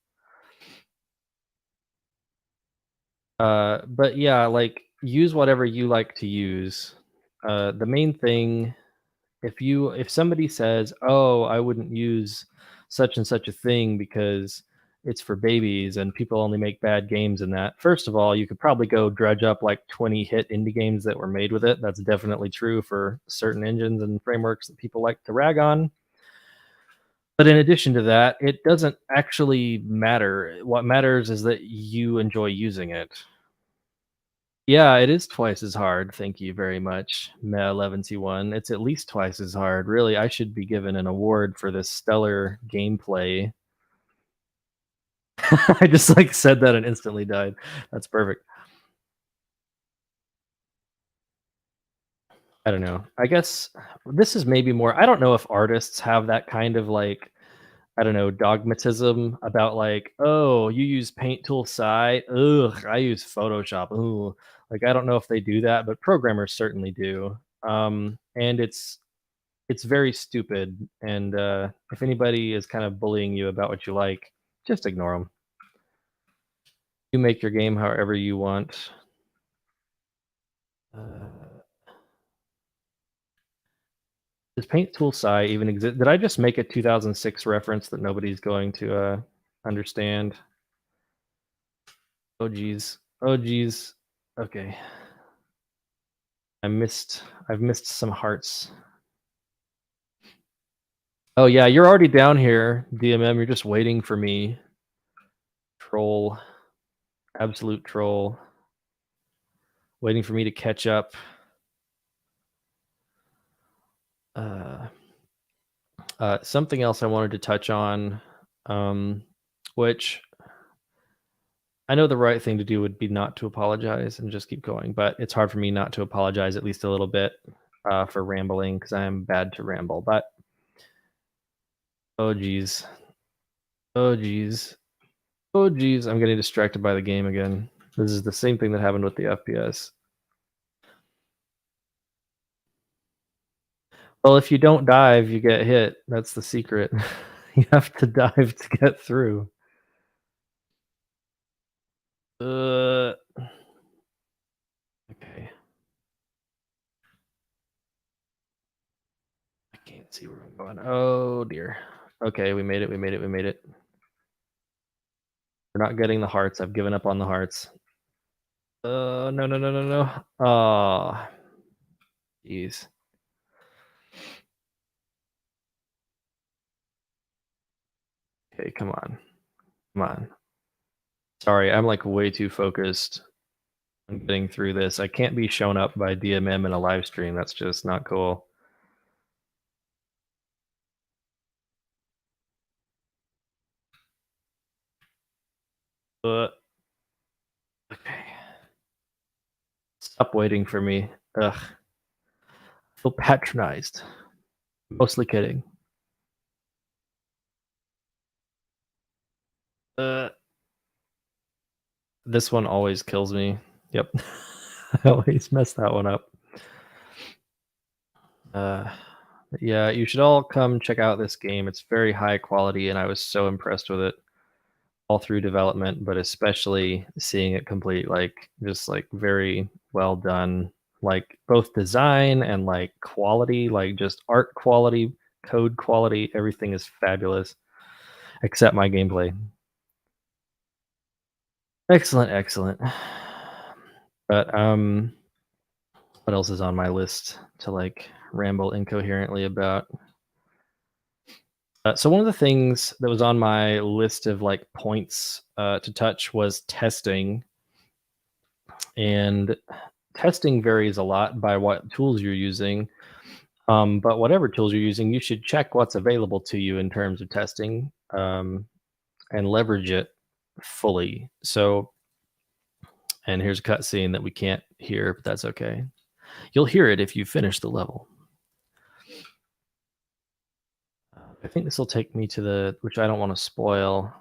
But yeah, like, use whatever you like to use. The main thing, if somebody says, "Oh, I wouldn't use such and such a thing because it's for babies and people only make bad games in that." First of all, you could probably go dredge up like 20 hit indie games that were made with it. That's definitely true for certain engines and frameworks that people like to rag on. But in addition to that, it doesn't actually matter. What matters is that you enjoy using it. Yeah, it is twice as hard. Thank you very much, Meh11C1. It's at least twice as hard. Really, I should be given an award for this stellar gameplay. I just like said that and instantly died. That's perfect. I don't know. I guess this is maybe more. I don't know if artists have that kind of like, I don't know, dogmatism about like, oh, you use Paint Tool Sci. Ugh, I use Photoshop. Ooh. Like I don't know if they do that, but programmers certainly do. And it's very stupid. And if anybody is kind of bullying you about what you like, just ignore them. You make your game however you want. Does Paint Tool Sci even exist? Did I just make a 2006 reference that nobody's going to understand? Oh geez. Oh geez. Okay. I've missed some hearts. Oh yeah, you're already down here, DMM. You're just waiting for me. Troll. Absolute troll. Waiting for me to catch up. Uh something else I wanted to touch on, which I know the right thing to do would be not to apologize and just keep going, but it's hard for me not to apologize at least a little bit for rambling because I am bad to ramble. But oh geez, oh geez, oh geez, I'm getting distracted by the game again. This is the same thing that happened with the FPS. Well, if you don't dive, you get hit. That's the secret. You have to dive to get through. Uh, okay. I can't see where I'm going. Oh dear. Okay, we made it. We made it. We made it. We're not getting the hearts. I've given up on the hearts. No, no, no, no, no. Oh, jeez. Okay, come on. Come on. Sorry, I'm like way too focused on getting through this. I can't be shown up by DMM in a live stream. That's just not cool. Okay. Stop waiting for me. Ugh. I feel patronized. Mostly kidding. Uh, this one always kills me. Yep. I always mess that one up. Uh, yeah, you should all come check out this game. It's very high quality, and I was so impressed with it all through development, but especially seeing it complete. Like, just like very well done. Like both design and like quality, like just art quality, code quality. Everything is fabulous, except my gameplay. Excellent, excellent. But what else is on my list to like ramble incoherently about? So one of the things that was on my list of like points to touch was testing, and testing varies a lot by what tools you're using. But whatever tools you're using, you should check what's available to you in terms of testing and leverage it fully. So, and here's a cutscene that we can't hear, but that's okay. You'll hear it if you finish the level. I think this will take me to the which I don't want to spoil.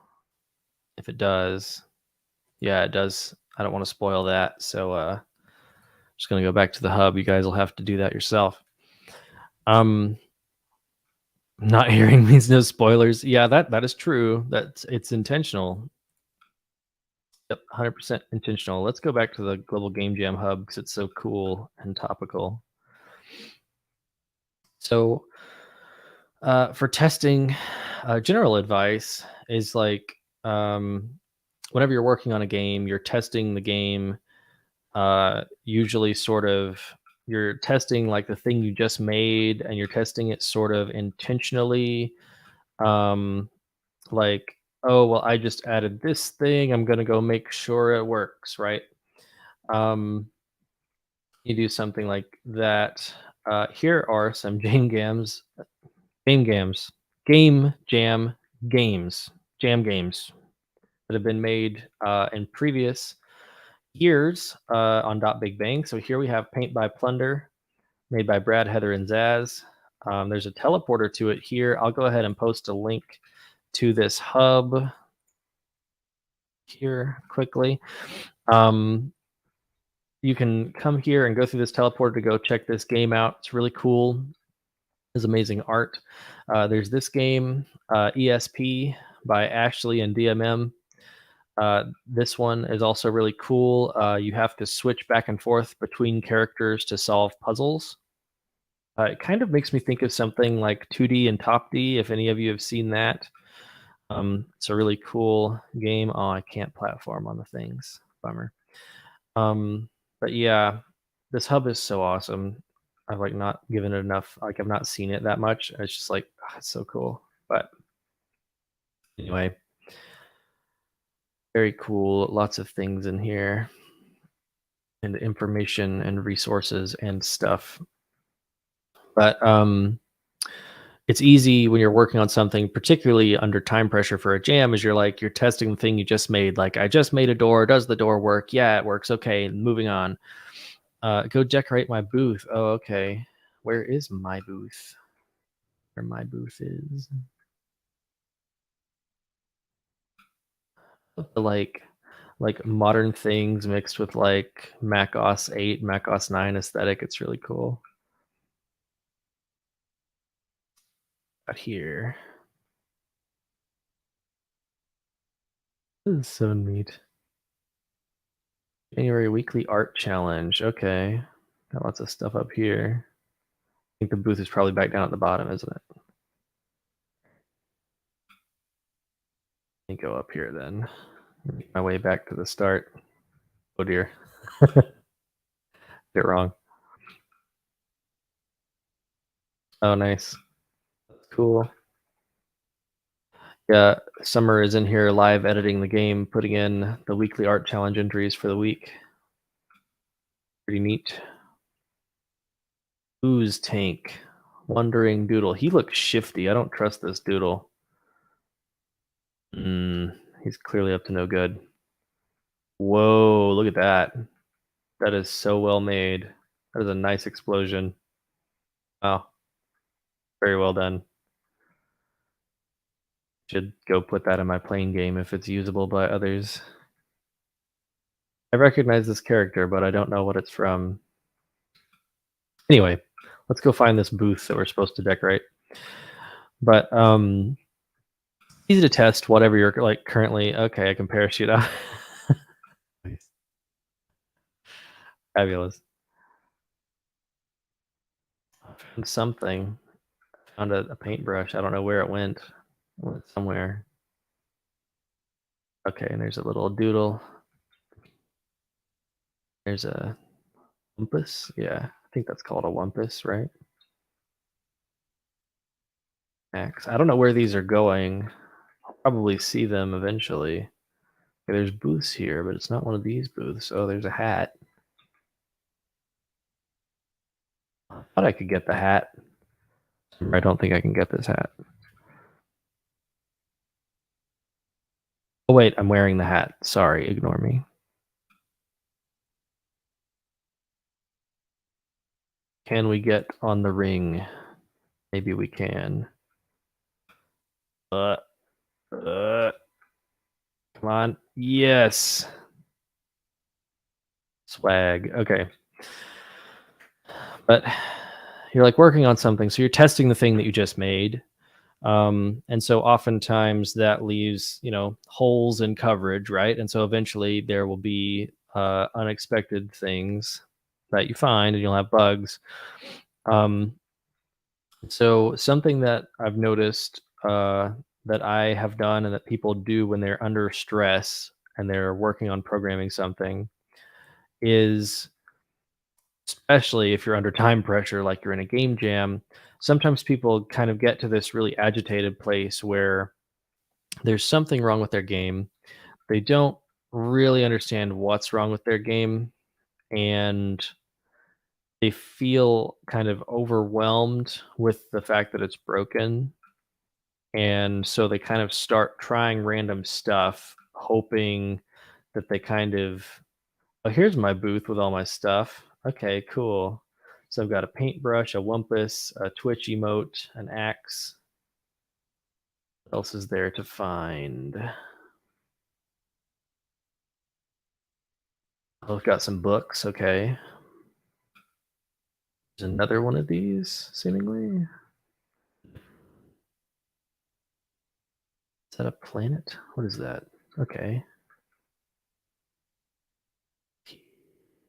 If it does, yeah, it does. I don't want to spoil that, so just gonna go back to the hub. You guys will have to do that yourself. Um, not hearing means no spoilers. Yeah, that is true. That's it's intentional. Yep, 100% intentional. Let's go back to the Global Game Jam hub because it's so cool and topical. So, for testing, general advice is like whenever you're working on a game, you're testing the game. Usually, sort of, you're testing like the thing you just made, and you're testing it sort of intentionally. Um, like, oh well, I just added this thing. I'm gonna go make sure it works, right? Um, you do something like that. Here are some game games, game jam games, jam games that have been made in previous years on Dot Big Bang. So here we have Paint by Plunder, made by Brad, Heather, and Zaz. There's a teleporter to it here. I'll go ahead and post a link to this hub here quickly. You can come here and go through this teleporter to go check this game out. It's really cool. There's amazing art. There's this game, ESP by Ashley and DMM. This one is also really cool. You have to switch back and forth between characters to solve puzzles. It kind of makes me think of something like 2D and Top D, if any of you have seen that. It's a really cool game. Oh, I can't platform on the things. Bummer. But yeah, this hub is so awesome. I've like not given it enough. Like I've not seen it that much. It's just like it's so cool. But anyway, very cool. Lots of things in here, and information and resources and stuff. But it's easy when you're working on something, particularly under time pressure for a jam, is you're testing the thing you just made. Like I just made a door. Does the door work? Yeah, it works. Okay, moving on. Go decorate my booth. Oh, okay. Where is my booth? Where my booth is? The like modern things mixed with like Mac OS 8, Mac OS 9 aesthetic. It's really cool. Out here. This is so neat. January weekly art challenge. Okay. Got lots of stuff up here. I think the booth is probably back down at the bottom, isn't it? Let me go up here then. Make my way back to the start. Oh dear. Did it wrong. Oh, nice. That's cool. Yeah, Summer is in here live editing the game, putting in the weekly art challenge entries for the week. Pretty neat. Ooze Tank. Wandering Doodle. He looks shifty. I don't trust this doodle. He's clearly up to no good. Whoa, look at that. That is so well made. That is a nice explosion. Wow. Very well done. Should go put that in my playing game if it's usable by others. I recognize this character, but I don't know what it's from. Anyway, let's go find this booth that we're supposed to decorate. But easy to test whatever you're like currently. Okay, I can parachute out. Fabulous. I found something. Found a paintbrush. I don't know where it went. It went somewhere. Okay, and there's a little doodle. There's a wumpus. Yeah, I think that's called a wumpus, right? Max. I don't know where these are going. I'll probably see them eventually. Okay, there's booths here, but it's not one of these booths. Oh, there's a hat. I thought I could get the hat. I don't think I can get this hat. Oh wait, I'm wearing the hat. Sorry, ignore me. Can we get on the ring? Maybe we can. Uh, uh, come on. Yes. Swag. Okay. But you're like working on something. So you're testing the thing that you just made. And so oftentimes that leaves, holes in coverage, right? And so eventually there will be unexpected things that you find and you'll have bugs. Um, so something that I've noticed that I have done and that people do when they're under stress and they're working on programming something is, especially if you're under time pressure, like you're in a game jam, sometimes people kind of get to this really agitated place where there's something wrong with their game. They don't really understand what's wrong with their game, and they feel kind of overwhelmed with the fact that it's broken. And so they kind of start trying random stuff, hoping that they kind of, oh, here's my booth with all my stuff. Okay, cool. So I've got a paintbrush, a wumpus, a Twitch emote, an axe. What else is there to find? Oh, I've got some books. Okay. There's another one of these, seemingly. Is that a planet? What is that? Okay.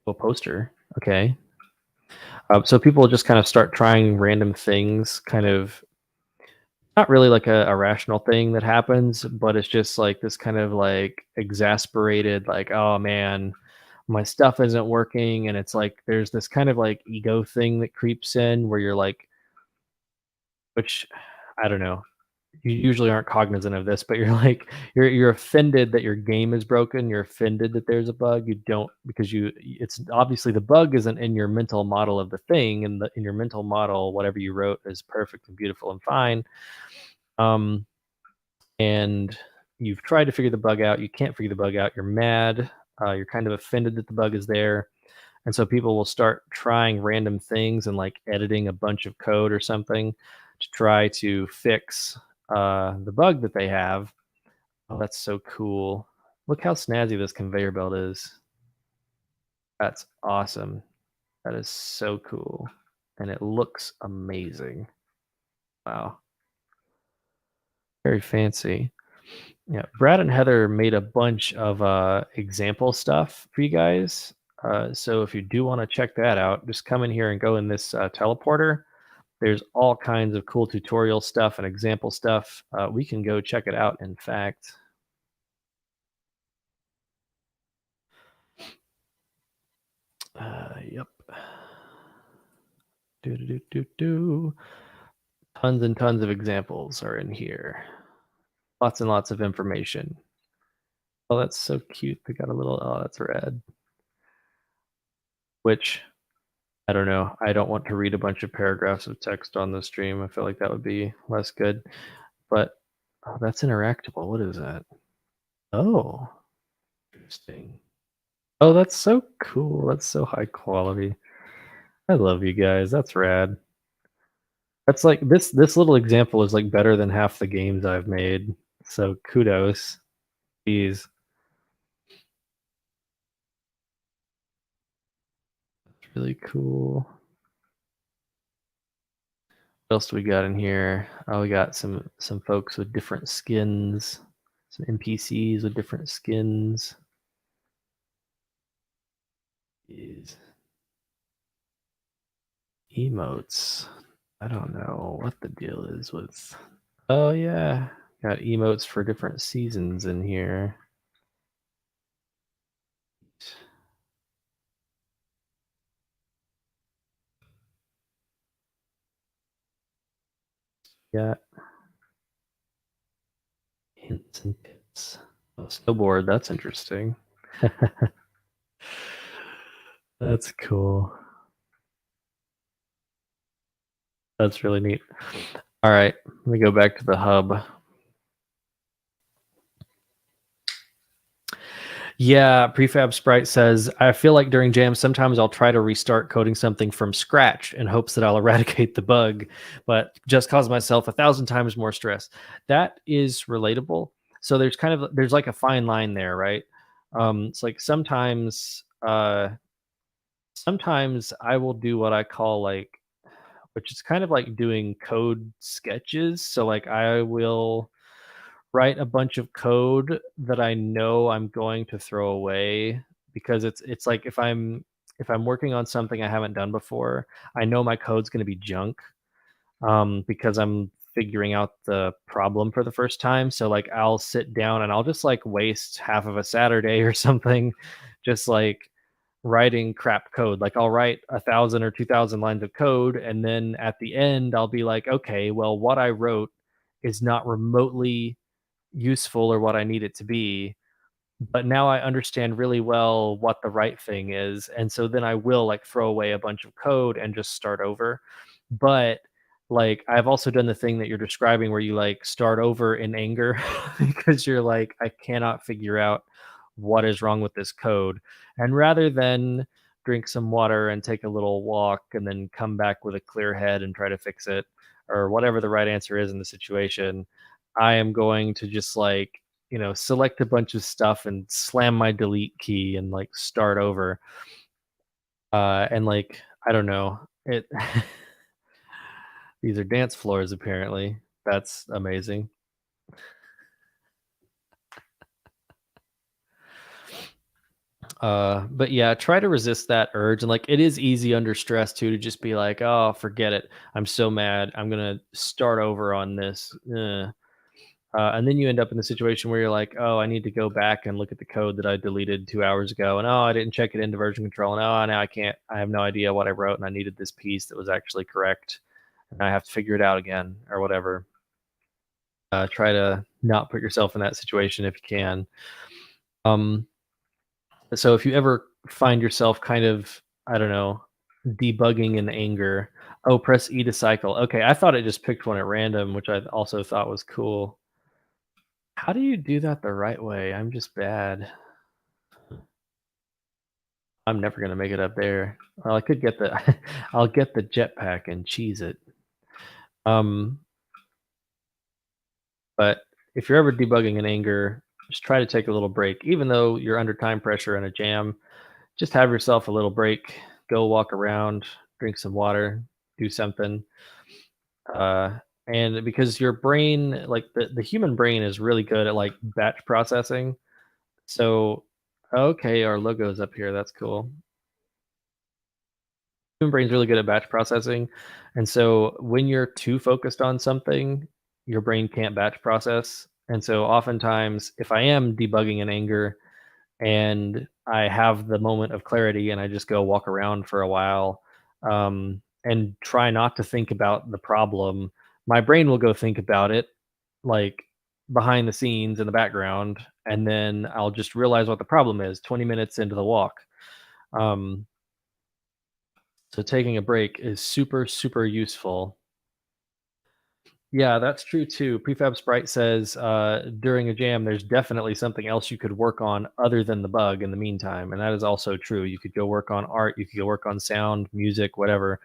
A poster. Okay. So people just kind of start trying random things, kind of not really like a rational thing that happens, but it's just like this kind of like exasperated, like, oh man, my stuff isn't working. And it's like there's this kind of like ego thing that creeps in where you're like, which I don't know, you usually aren't cognizant of this, but you're like you're offended that your game is broken. You're offended that there's a bug. You don't because you it's obviously the bug isn't in your mental model of the thing, and in your mental model, whatever you wrote is perfect and beautiful and fine. Um, and you've tried to figure the bug out. You can't figure the bug out. You're mad. You're kind of offended that the bug is there. And so people will start trying random things and like editing a bunch of code or something to try to fix the bug that they have. Oh, that's so cool. Look how snazzy this conveyor belt is. That's awesome. That is so cool. And it looks amazing. Wow. Very fancy. Yeah, Brad and Heather made a bunch of example stuff for you guys. So if you do want to check that out, just come in here and go in this teleporter. There's all kinds of cool tutorial stuff and example stuff. We can go check it out, in fact. Yep. Do, do, do, do, do. Tons and tons of examples are in here. Lots and lots of information. Oh, that's so cute. They got a little, oh, that's red. Which, I don't know. I don't want to read a bunch of paragraphs of text on the stream. I feel like that would be less good. But oh, that's interactable. What is that? Oh, interesting. Oh, that's so cool. That's so high quality. I love you guys. That's rad. That's like this little example is like better than half the games I've made. So kudos. Jeez. That's really cool. What else do we got in here? Oh, we got some folks with different skins. Some NPCs with different skins. Jeez. Emotes. I don't know what the deal is with. Oh yeah, got emotes for different seasons in here. Got hints and tips. Oh, snowboard. That's interesting. That's cool. That's really neat. All right, let me go back to the hub. Yeah, Prefab Sprite says, I feel like during jams, sometimes I'll try to restart coding something from scratch in hopes that I'll eradicate the bug, but just cause myself 1,000 times more stress. That is relatable. So there's like a fine line there, right? It's like sometimes I will do what I call like, which is kind of like doing code sketches. So like I will write a bunch of code that I know I'm going to throw away because it's like if I'm working on something I haven't done before, I know my code's going to be junk because I'm figuring out the problem for the first time. So like I'll sit down and I'll just like waste half of a Saturday or something, just like writing crap code. Like I'll write 1,000 or 2,000 lines of code, and then at the end I'll be like, okay, well, what I wrote is not remotely useful or what I need it to be, but now I understand really well what the right thing is, and so then I will, like, throw away a bunch of code and just start over. But, like, I've also done the thing that you're describing where you, like, start over in anger because you're like, "I cannot figure out what is wrong with this code," and rather than drink some water and take a little walk and then come back with a clear head and try to fix it, or whatever the right answer is in the situation, I am going to just, like, select a bunch of stuff and slam my delete key and like start over. And like, I don't know. It These are dance floors apparently. That's amazing. But yeah, try to resist that urge. And like it is easy under stress too to just be like, oh, forget it. I'm so mad. I'm gonna start over on this. And then you end up in the situation where you're like, oh, I need to go back and look at the code that I deleted 2 hours ago. And oh, I didn't check it into version control. And oh, now I can't, I have no idea what I wrote. And I needed this piece that was actually correct. And I have to figure it out again or whatever. Try to not put yourself in that situation if you can. Um, so if you ever find yourself kind of, I don't know, debugging in anger, oh, press E to cycle. Okay, I thought it just picked one at random, which I also thought was cool. How do you do that the right way? I'm just bad. I'm never gonna make it up there. Well, I could get the I'll get the jetpack and cheese it. Um, but if you're ever debugging in anger, just try to take a little break. Even though you're under time pressure in a jam, just have yourself a little break. Go walk around, drink some water, do something. And because your brain, like the human brain, is really good at like batch processing. So, okay, our logo's up here. That's cool. Human brain's really good at batch processing, and so when you're too focused on something, your brain can't batch process, and so oftentimes, if I am debugging in anger and I have the moment of clarity and I just go walk around for a while, and try not to think about the problem, my brain will go think about it, like, behind the scenes in the background, and then I'll just realize what the problem is 20 minutes into the walk. Um, so taking a break is super, super useful. Yeah, that's true too. Prefab Sprite says during a jam, there's definitely something else you could work on other than the bug in the meantime. And that is also true. You could go work on art, you could go work on sound, music, whatever.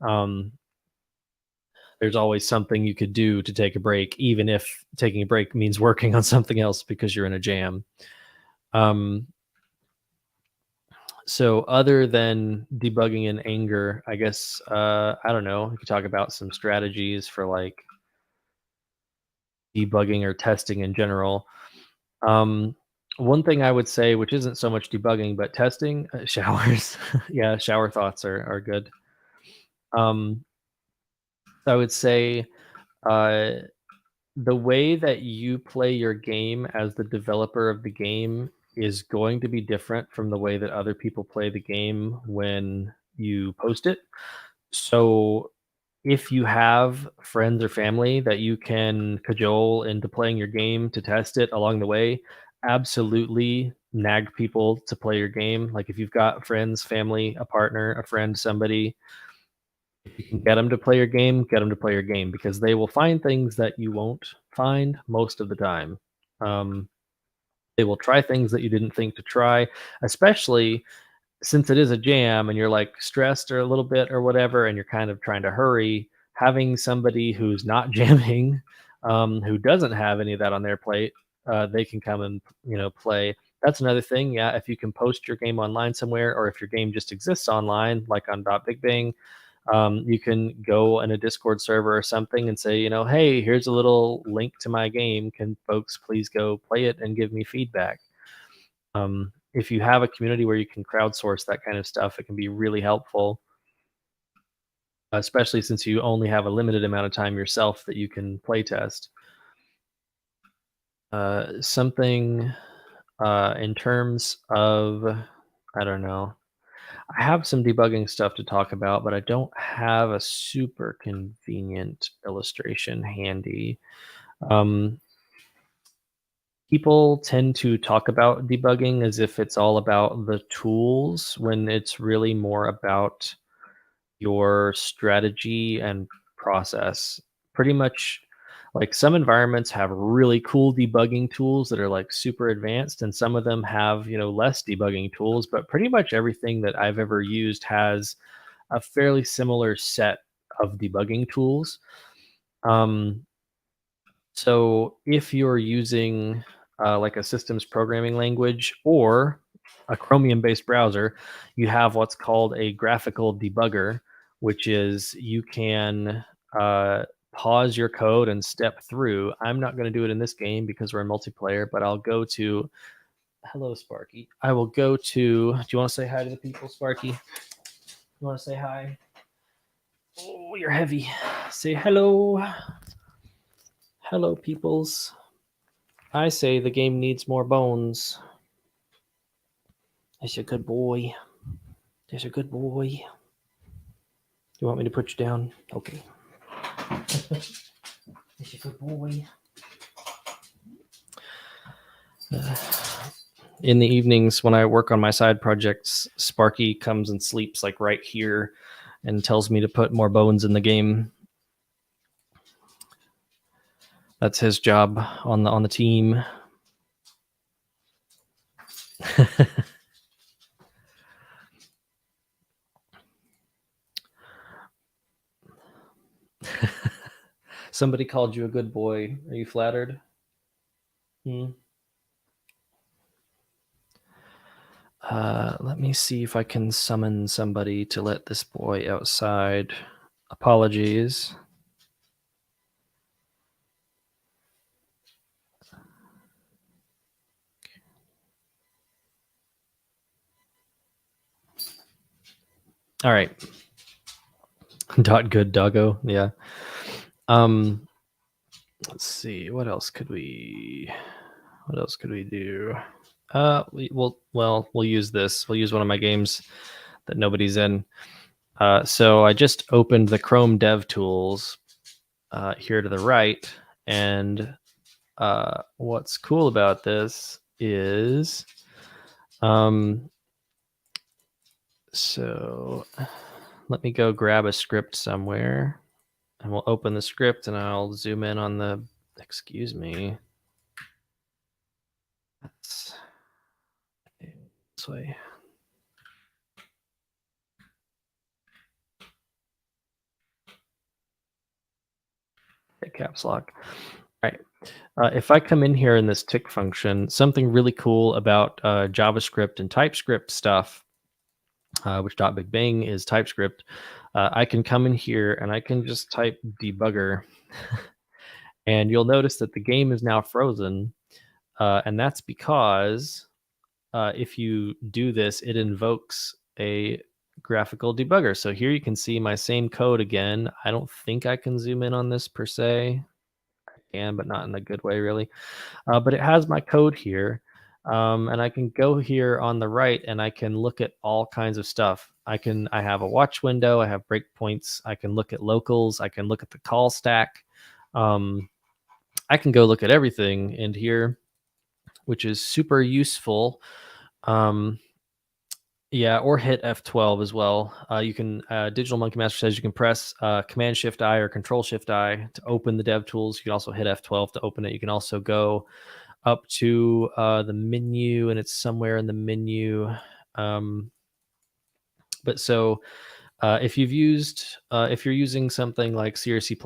Um, there's always something you could do to take a break, even if taking a break means working on something else because you're in a jam. Um, so, other than debugging in anger, I guess, I don't know, we could talk about some strategies for like debugging or testing in general. Um, One thing I would say, which isn't so much debugging, but testing, showers. Yeah, shower thoughts are good. Um, I would say uh, the way that you play your game as the developer of the game is going to be different from the way that other people play the game when you post it. So if you have friends or family that you can cajole into playing your game to test it along the way, absolutely nag people to play your game. Like if you've got friends, family, a partner, a friend, somebody, if you can get them to play your game, get them to play your game because they will find things that you won't find most of the time. Um, They will try things that you didn't think to try, especially since it is a jam and you're like stressed or a little bit or whatever, and you're kind of trying to hurry. Having somebody who's not jamming, who doesn't have any of that on their plate, they can come and play. That's another thing. Yeah, if you can post your game online somewhere, or if your game just exists online, like on Big Bang, you can go in a Discord server or something and say, hey, here's a little link to my game. Can folks please go play it and give me feedback? If you have a community where you can crowdsource that kind of stuff, it can be really helpful, especially since you only have a limited amount of time yourself that you can play test. Something in terms of, I don't know. I have some debugging stuff to talk about, but I don't have a super convenient illustration handy. Um, People tend to talk about debugging as if it's all about the tools when it's really more about your strategy and process. Pretty much, like, some environments have really cool debugging tools that are like super advanced, and some of them have, less debugging tools, but pretty much everything that I've ever used has a fairly similar set of debugging tools. Um, so if you're using like a systems programming language or a Chromium based browser, you have what's called a graphical debugger, which is you can uh, pause your code and step through. I'm not going to do it in this game because we're in multiplayer, but I'll go to, hello, Sparky. I will go to, do you want to say hi to the people, Sparky? You want to say hi? Oh, you're heavy. Say hello. Hello, peoples. I say the game needs more bones. That's a good boy. That's a good boy. You want me to put you down? Okay. That's a good boy. In the evenings when I work on my side projects, Sparky comes and sleeps like right here and tells me to put more bones in the game. That's his job on the team. Somebody called you a good boy. Are you flattered? Let me see if I can summon somebody to let this boy outside. Apologies. All right. Dot good doggo. Yeah. Let's see. What else could we do? We'll use this. We'll use one of my games that nobody's in. So I just opened the Chrome Dev Tools here to the right, and what's cool about this is, so let me go grab a script somewhere, and we'll open the script, and I'll zoom in on the. Excuse me. That's this way. Caps lock. All right. If I come in here in this tick function, something really cool about JavaScript and TypeScript stuff, which .big bang is TypeScript, I can come in here and I can just type debugger, and you'll notice that the game is now frozen, and that's because if you do this, it invokes a graphical debugger. So here you can see my same code again. I don't think I can zoom in on this per se. I can, but not in a good way, really. But it has my code here. And I can go here on the right and I can look at all kinds of stuff. I have a watch window, I have breakpoints, I can look at locals, I can look at the call stack. I can go look at everything in here, which is super useful. Yeah, or hit F12 as well. You can, Digital Monkey Master says you can press Command Shift I or Control Shift I to open the dev tools. You can also hit F12 to open it. You can also go up to the menu, and it's somewhere in the menu. Um, but so if you're using something like C or C++,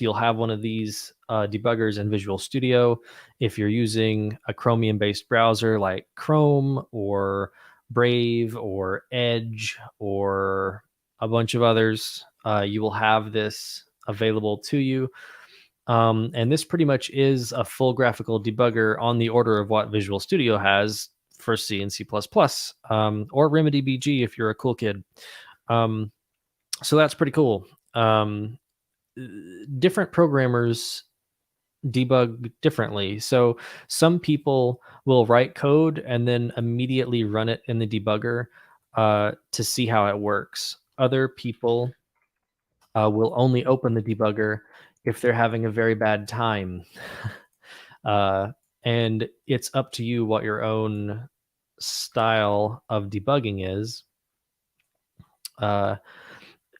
you'll have one of these debuggers in Visual Studio. If you're using a Chromium-based browser like Chrome or Brave or Edge or a bunch of others, you will have this available to you. And this pretty much is a full graphical debugger on the order of what Visual Studio has for C and C++, or Remedy BG if you're a cool kid. Um, so that's pretty cool. Um, Different programmers debug differently. So some people will write code and then immediately run it in the debugger to see how it works. Other people will only open the debugger if they're having a very bad time. uh, and it's up to you what your own style of debugging is. Uh,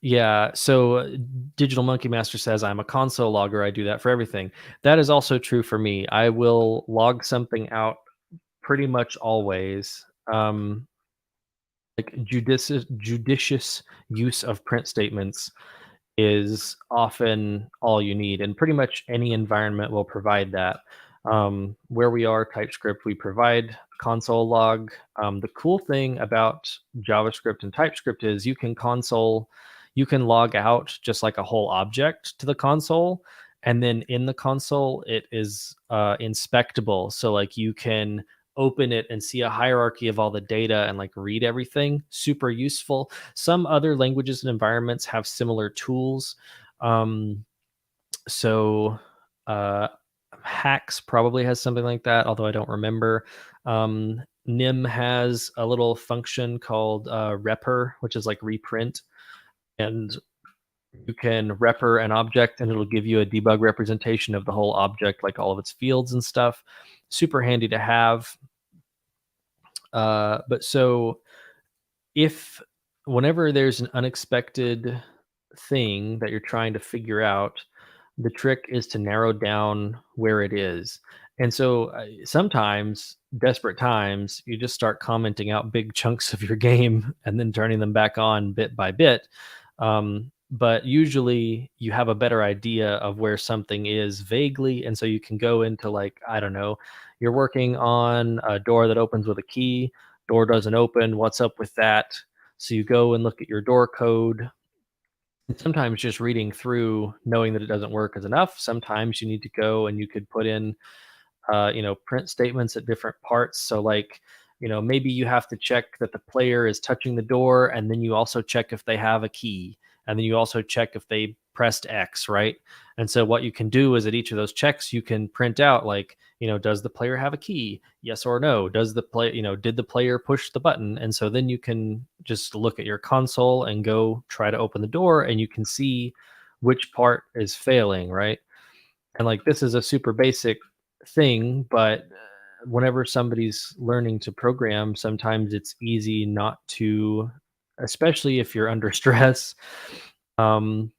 Yeah, so Digital Monkey Master says, I'm a console logger. I do that for everything. That is also true for me. I will log something out pretty much always. Like judicious use of print statements is often all you need, and pretty much any environment will provide that. Where we are, TypeScript, we provide console log. The cool thing about JavaScript and TypeScript is you can log out just like a whole object to the console, and then in the console it is inspectable. So like you can open it and see a hierarchy of all the data and like read everything. Super useful. Some other languages and environments have similar tools. Um, so uh, Hacks probably has something like that, although I don't remember. Nim has a little function called repr, which is like reprint, and you can repr an object and it'll give you a debug representation of the whole object, like all of its fields and stuff. Super handy to have. But so if whenever there's an unexpected thing that you're trying to figure out, the trick is to narrow down where it is. And so sometimes, desperate times, you just start commenting out big chunks of your game and then turning them back on bit by bit. But usually you have a better idea of where something is vaguely. And so you can go into, like, I don't know, you're working on a door that opens with a key, door doesn't open. What's up with that? So you go and look at your door code. And sometimes just reading through, knowing that it doesn't work is enough. Sometimes you need to go and you could put in, print statements at different parts. So like, maybe you have to check that the player is touching the door, and then you also check if they have a key, and then you also check if they pressed X, right? And so what you can do is at each of those checks, you can print out like, does the player have a key? Yes or no? Does the play, did the player push the button? And so then you can just look at your console and go try to open the door, and you can see which part is failing, right? And like this is a super basic thing, but whenever somebody's learning to program, sometimes it's easy not to, especially if you're under stress, um,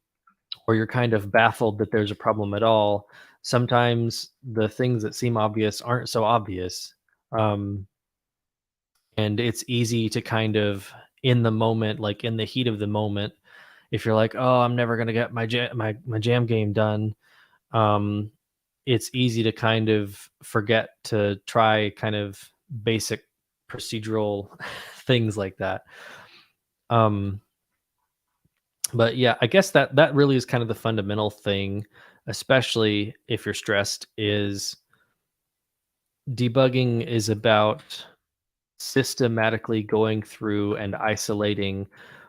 or you're kind of baffled that there's a problem at all. Sometimes the things that seem obvious aren't so obvious. Um, and it's easy to kind of in the moment, like in the heat of the moment, if you're like, oh, I'm never gonna get my jam game done, um, it's easy to kind of forget to try kind of basic procedural things like that. Um, but yeah, I guess that really is kind of the fundamental thing, especially if you're stressed, is debugging is about systematically going through and isolating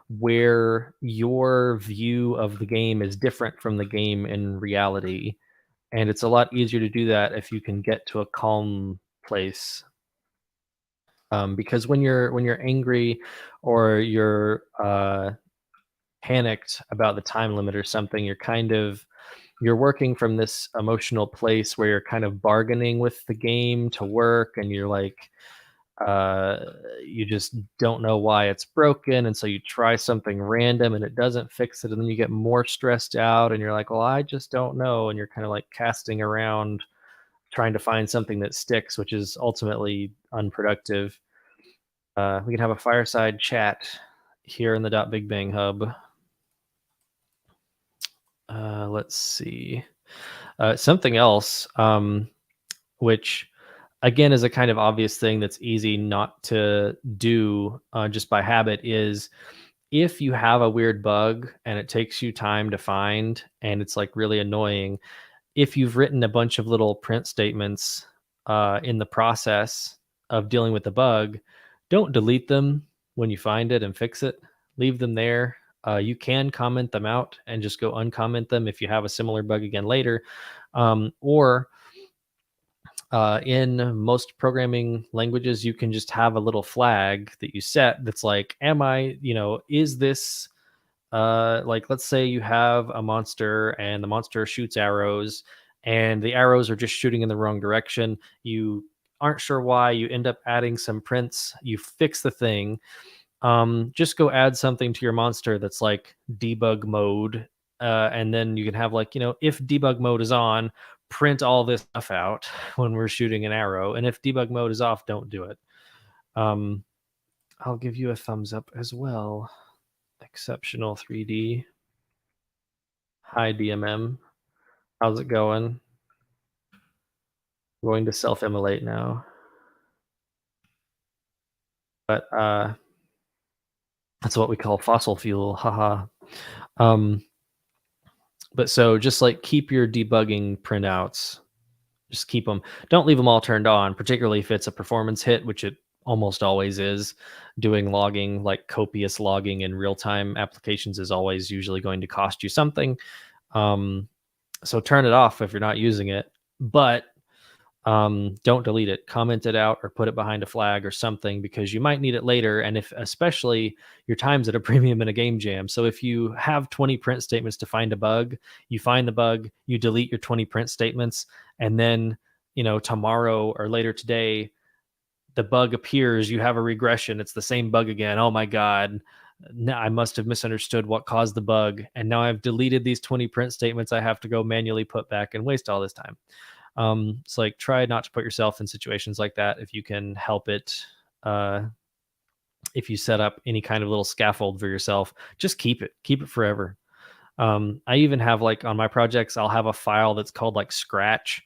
where your view of the game is different from the game in reality. And it's a lot easier to do that if you can get to a calm place. Because when you're angry or you're panicked about the time limit or something, you're working from this emotional place where you're kind of bargaining with the game to work, and you're like, uh, you just don't know why it's broken, and so you try something random and it doesn't fix it, and then you get more stressed out, and you're like, well, I just don't know, and you're kind of like casting around trying to find something that sticks, which is ultimately unproductive. We can have a fireside chat here in the Big Bang Hub. Let's see. Something else, which again is a kind of obvious thing that's easy not to do just by habit, is if you have a weird bug and it takes you time to find and it's like really annoying, if you've written a bunch of little print statements in the process of dealing with the bug, don't delete them when you find it and fix it. Leave them there. You can comment them out and just go uncomment them if you have a similar bug again later. Or in most programming languages, you can just have a little flag that you set that's like, am I, is this like, let's say you have a monster and the monster shoots arrows and the arrows are just shooting in the wrong direction. You aren't sure why. You end up adding some prints. You fix the thing. Just go add something to your monster that's like debug mode. And then you can have like, if debug mode is on, print all this stuff out when we're shooting an arrow. And if debug mode is off, don't do it. Um, I'll give you a thumbs up as well. Exceptional 3D. Hi, DMM. How's it going? Going to self-immolate now. But that's what we call fossil fuel. Haha. Um, but so just like keep your debugging printouts. Just keep them. Don't leave them all turned on, particularly if it's a performance hit, which it almost always is. Doing logging, like copious logging in real-time applications, is always usually going to cost you something. So turn it off if you're not using it, but don't delete it. Comment it out or put it behind a flag or something, because you might need it later. And if, especially, your time's at a premium in a game jam. So if you have 20 print statements to find a bug, you find the bug, you delete your 20 print statements, and then, tomorrow or later today, the bug appears, you have a regression. It's the same bug again. Oh my God. Now I must have misunderstood what caused the bug. And now I've deleted these 20 print statements I have to go manually put back and waste all this time. It's like, try not to put yourself in situations like that if you can help it. If you set up any kind of little scaffold for yourself, just keep it forever. I even have, like, on my projects, I'll have a file that's called like Scratch,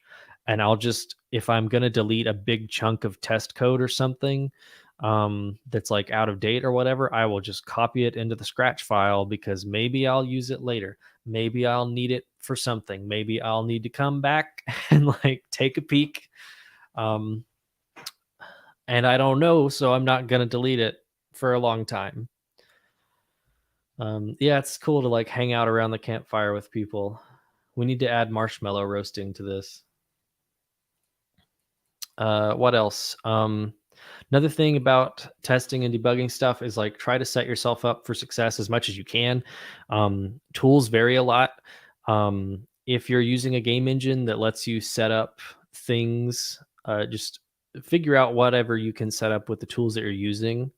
and I'll just, if I'm going to delete a big chunk of test code or something that's like out of date or whatever, I will just copy it into the Scratch file, because maybe I'll use it later. Maybe I'll need it for something. Maybe I'll need to come back and like take a peek. And I don't know, so I'm not going to delete it for a long time. Yeah, it's cool to like hang out around the campfire with people. We need to add marshmallow roasting to this. What else? Another thing about testing and debugging stuff is like, try to set yourself up for success as much as you can. Tools vary a lot. If you're using a game engine that lets you set up things, just figure out whatever you can set up with the tools that you're using,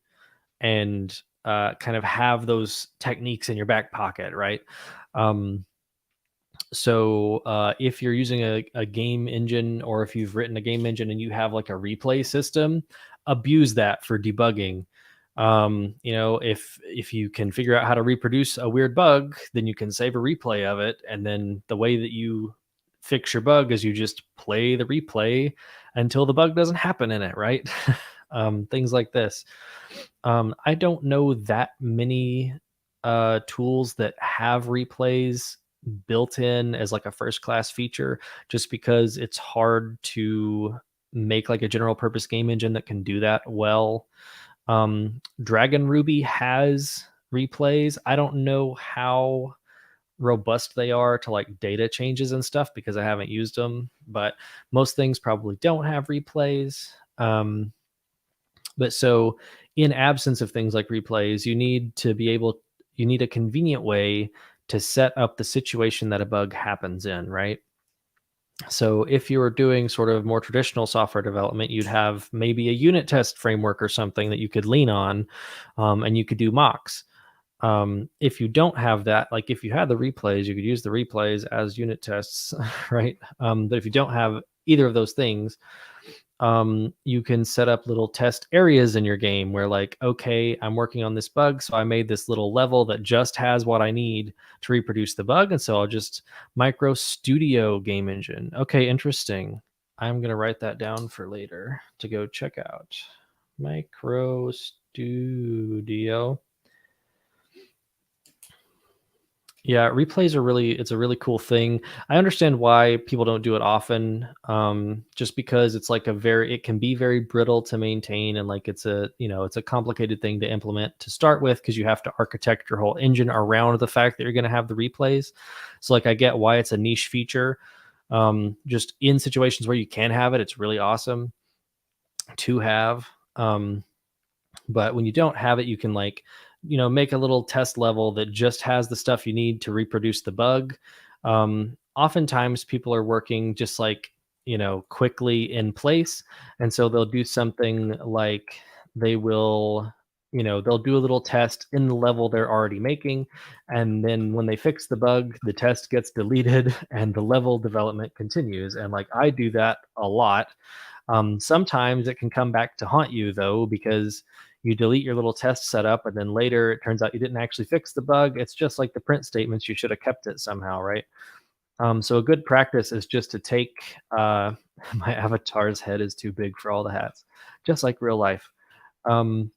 and kind of have those techniques in your back pocket, right? So if you're using a game engine, or if you've written a game engine and you have like a replay system, abuse that for debugging. If you can figure out how to reproduce a weird bug, then you can save a replay of it. And then the way that you fix your bug is you just play the replay until the bug doesn't happen in it, right? Things like this. I don't know that many tools that have replays built in as like a first class feature, just because it's hard to make like a general purpose game engine that can do that well. Dragon Ruby has replays. I don't know how robust they are to like data changes and stuff, because I haven't used them, but most things probably don't have replays. But so, in absence of things like replays, you need a convenient way to set up the situation that a bug happens in, right? So if you were doing sort of more traditional software development, you'd have maybe a unit test framework or something that you could lean on, and you could do mocks. If you don't have that, if you had the replays, you could use the replays as unit tests, right? But if you don't have either of those things, you can set up little test areas in your game where, like, okay, I'm working on this bug, so I made this little level that just has what I need to reproduce the bug, and so I'll just micro studio game engine. Okay, interesting. I'm gonna write that down for later to go check out. Micro studio. Yeah, replays are really it's a really cool thing. I understand why people don't do it often, just because it's like a very it can be very brittle to maintain, and like it's a it's a complicated thing to implement to start with because you have to architect your whole engine around the fact that you're going to have the replays. So like I get why it's a niche feature. Just in situations where you can have it, it's really awesome to have. But when you don't have it, you can like, make a little test level that just has the stuff you need to reproduce the bug. Oftentimes people are working just like, quickly in place. And so they'll do something like they will, they'll do a little test in the level they're already making. And then when they fix the bug, the test gets deleted and the level development continues. And like I do that a lot. Sometimes it can come back to haunt you though, because you delete your little test setup and then later it turns out you didn't actually fix the bug. It's just like the print statements, you should have kept it somehow, right? So a good practice is just to take my avatar's head is too big for all the hats, just like real life. Um,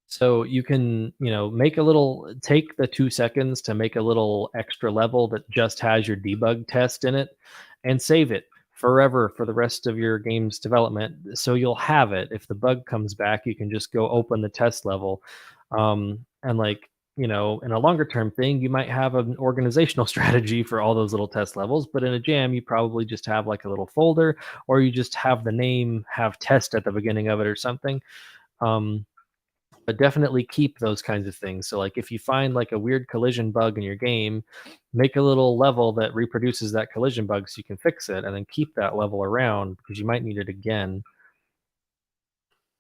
so you can, make a little, take the 2 seconds to make a little extra level that just has your debug test in it and save it forever for the rest of your game's development. So you'll have it. If the bug comes back, you can just go open the test level. And like, in a longer term thing, you might have an organizational strategy for all those little test levels. But in a jam, you probably just have like a little folder, or you just have the name, have test at the beginning of it or something. Um, but definitely keep those kinds of things. So like if you find like a weird collision bug in your game, make a little level that reproduces that collision bug so you can fix it and then keep that level around because you might need it again.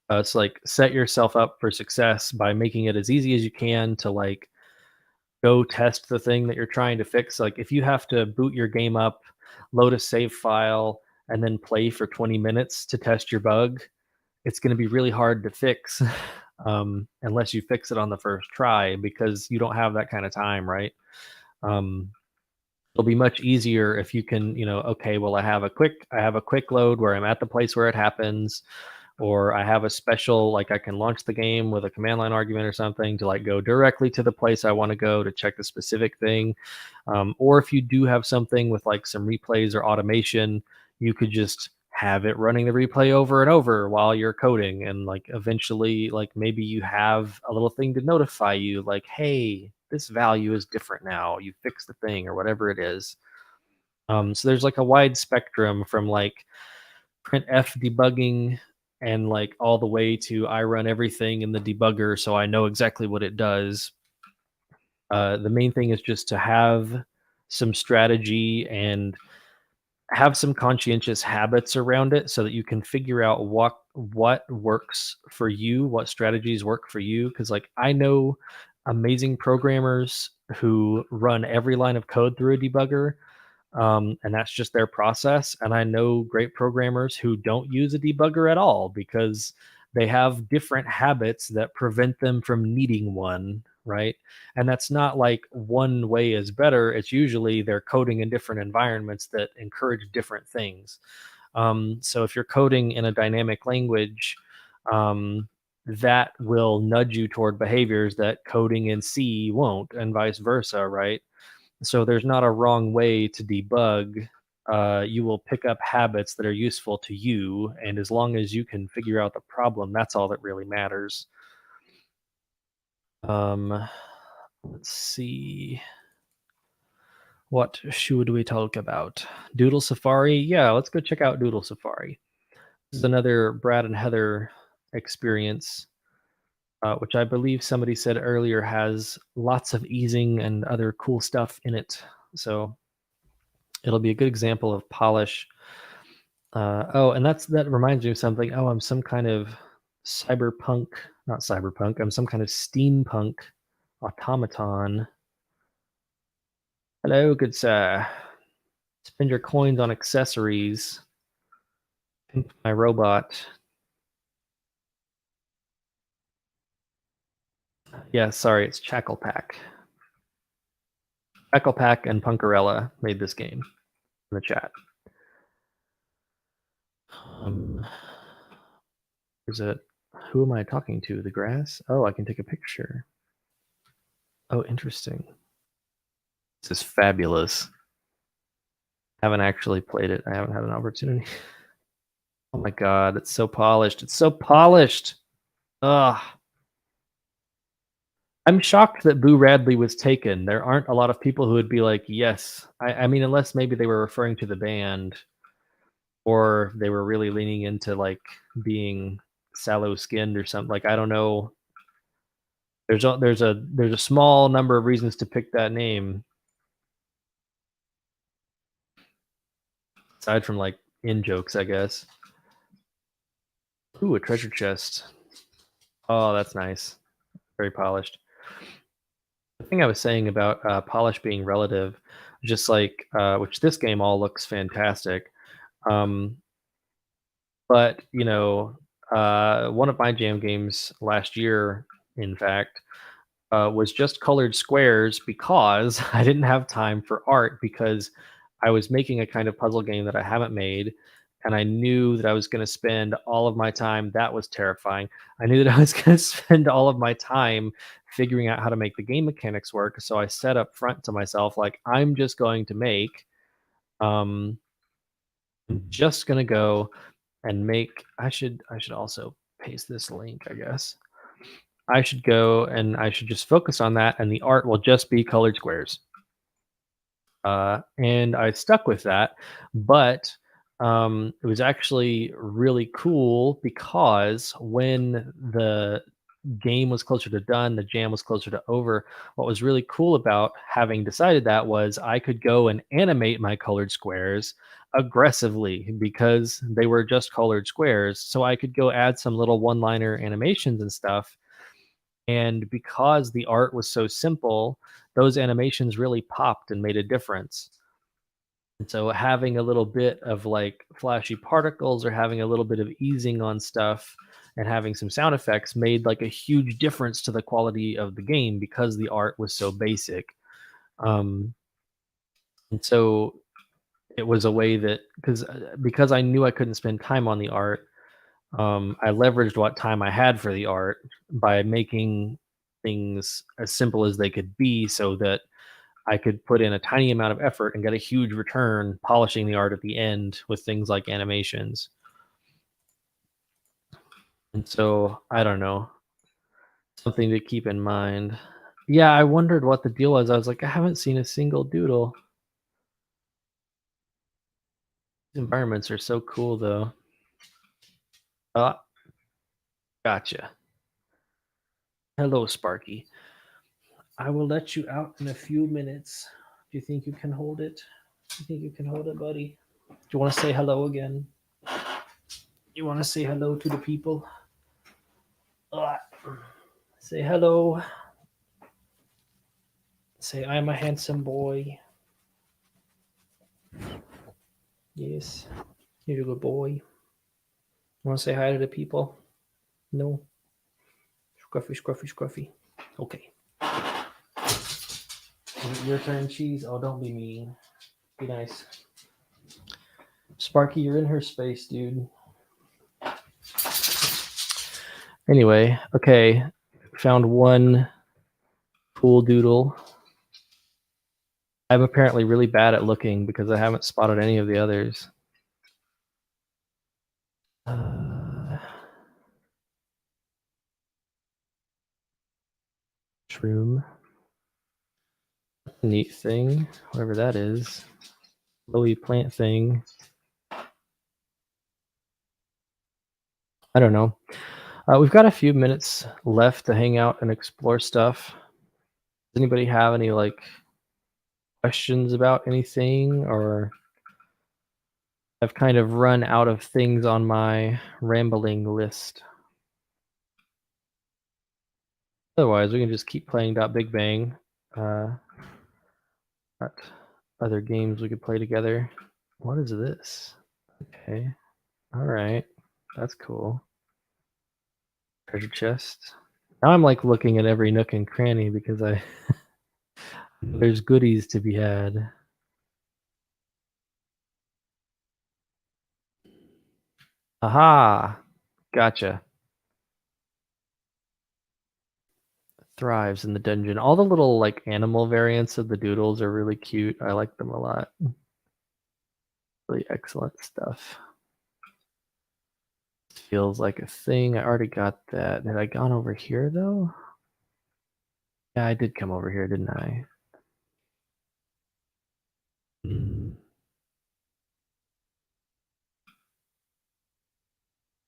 It's like set yourself up for success by making it as easy as you can to like go test the thing that you're trying to fix. Like if you have to boot your game up, load a save file, and then play for 20 minutes to test your bug, it's going to be really hard to fix unless you fix it on the first try because you don't have that kind of time, right? Um, it'll be much easier if you can, okay, well, I have a quick load where I'm at the place where it happens, or I have a special, like I can launch the game with a command line argument or something to like go directly to the place I want to go to check the specific thing. Or if you do have something with like some replays or automation, you could just have it running the replay over and over while you're coding. And like eventually, like maybe you have a little thing to notify you, like, hey, this value is different now. You fixed the thing or whatever it is. So there's like a wide spectrum from like printf debugging and like all the way to I run everything in the debugger so I know exactly what it does. The main thing is just to have some strategy and have some conscientious habits around it so that you can figure out what works for you, what strategies work for you. Because like I know amazing programmers who run every line of code through a debugger, and that's just their process. And I know great programmers who don't use a debugger at all because they have different habits that prevent them from needing one, right? And that's not like one way is better. It's usually they're coding in different environments that encourage different things. So if you're coding in a dynamic language, that will nudge you toward behaviors that coding in C won't, and vice versa, right? So there's not a wrong way to debug. You will pick up habits that are useful to you, and as long as you can figure out the problem, that's all that really matters. Um, let's see. What should we talk about? Doodle Safari? Yeah, let's go check out Doodle Safari. This is another Brad and Heather experience, which I believe somebody said earlier has lots of easing and other cool stuff in it. So it'll be a good example of polish. Oh, and that reminds me of something. Oh, I'm some kind of cyberpunk, not cyberpunk. I'm some kind of steampunk automaton. Hello, good sir. Spend your coins on accessories. Pimp my robot. Yeah, sorry, it's Chacklepack. Chacklepack and Punkarella made this game in the chat. Um, Is it? Who am I talking to? The grass? Oh, I can take a picture. Oh, interesting. This is fabulous. Haven't actually played it. I haven't had an opportunity. Oh my god, it's so polished. It's so polished. Ugh. I'm shocked that Boo Radley was taken. There aren't a lot of people who would be like, yes. I mean, unless maybe they were referring to the band or they were really leaning into like being sallow skinned or something. Like I don't know. There's a small number of reasons to pick that name, aside from like in jokes, I guess. Ooh, a treasure chest. Oh, that's nice. Very polished. The thing I was saying about polish being relative, just like which this game all looks fantastic. Um, but one of my jam games last year, in fact, was just colored squares because I didn't have time for art because I was making a kind of puzzle game that I haven't made. And I knew that I was going to spend all of my time. That was terrifying. I knew that I was going to spend all of my time figuring out how to make the game mechanics work. So I set up front to myself, like, I'm just going to make, I'm just going to go and make, I should also paste this link, I guess. I should go and I should just focus on that, and the art will just be colored squares. And I stuck with that, but it was actually really cool because when the game was closer to done, the jam was closer to over. What was really cool about having decided that was I could go and animate my colored squares aggressively because they were just colored squares. So I could go add some little one liner animations and stuff, and because the art was so simple, those animations really popped and made a difference. And so having a little bit of like flashy particles or having a little bit of easing on stuff and having some sound effects made like a huge difference to the quality of the game because the art was so basic. Um, and so it was a way that because I knew I couldn't spend time on the art, I leveraged what time I had for the art by making things as simple as they could be so that I could put in a tiny amount of effort and get a huge return polishing the art at the end with things like animations. And so, I don't know, something to keep in mind. Yeah, I wondered what the deal was. I was like, I haven't seen a single doodle. These environments are so cool, though. Ah, gotcha. Hello, Sparky. I will let you out in a few minutes. Do you think you can hold it? Do you think you can hold it, buddy? Do you want to say hello again? You want to say hello to the people? Ah, say hello. Say, I'm a handsome boy. Yes, you're a good boy. Want to say hi to the people? No? Scruffy, scruffy, scruffy. Okay. Is it your turn, Cheese? Oh, don't be mean. Be nice. Sparky, you're in her space, dude. Anyway, okay. Found one cool doodle. I'm apparently really bad at looking because I haven't spotted any of the others. Shroom. Neat thing, whatever that is. Glowy plant thing. I don't know. We've got a few minutes left to hang out and explore stuff. Does anybody have any like questions about anything, or I've kind of run out of things on my rambling list. Otherwise, we can just keep playing Big Bang. But other games we could play together. What is this? Okay. All right. That's cool. Treasure chest. Now I'm like looking at every nook and cranny because there's goodies to be had. Aha! Gotcha. Thrives in the dungeon. All the little like animal variants of the doodles are really cute. I like them a lot. Really excellent stuff. Feels like a thing. I already got that. Had I gone over here though? Yeah, I did come over here, didn't I?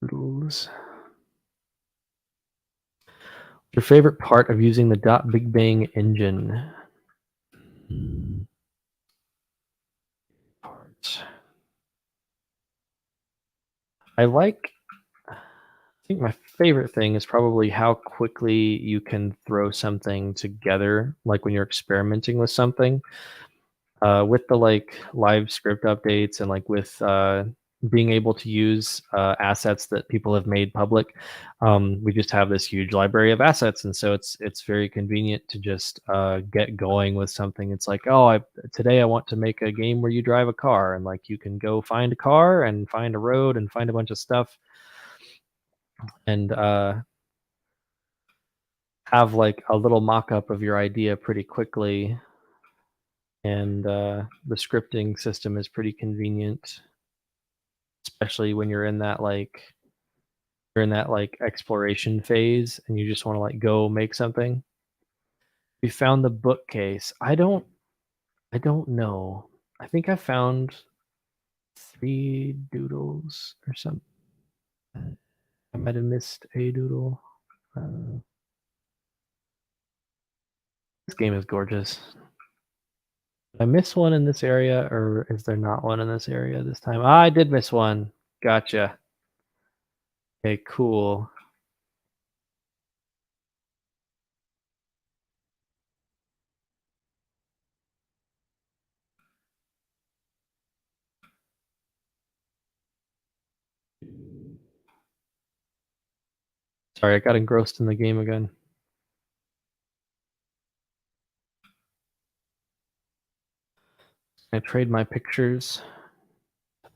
Doodles. Your favorite part of using the .Big Bang engine? Parts. I think my favorite thing is probably how quickly you can throw something together, like when you're experimenting with something. With the like live script updates and like with being able to use assets that people have made public, we just have this huge library of assets, and so it's very convenient to just get going with something. It's like, oh, today I want to make a game where you drive a car, and like you can go find a car and find a road and find a bunch of stuff, and have like a little mock-up of your idea pretty quickly. And the scripting system is pretty convenient, especially when you're in that like exploration phase and you just want to like go make something. We found the bookcase. I don't know. I think I found 3 doodles or something. I might have missed a doodle. Uh, this game is gorgeous. Did I miss one in this area, or is there not one in this area this time? Ah, I did miss one. Gotcha. Okay, cool. Sorry, I got engrossed in the game again. I trade my pictures.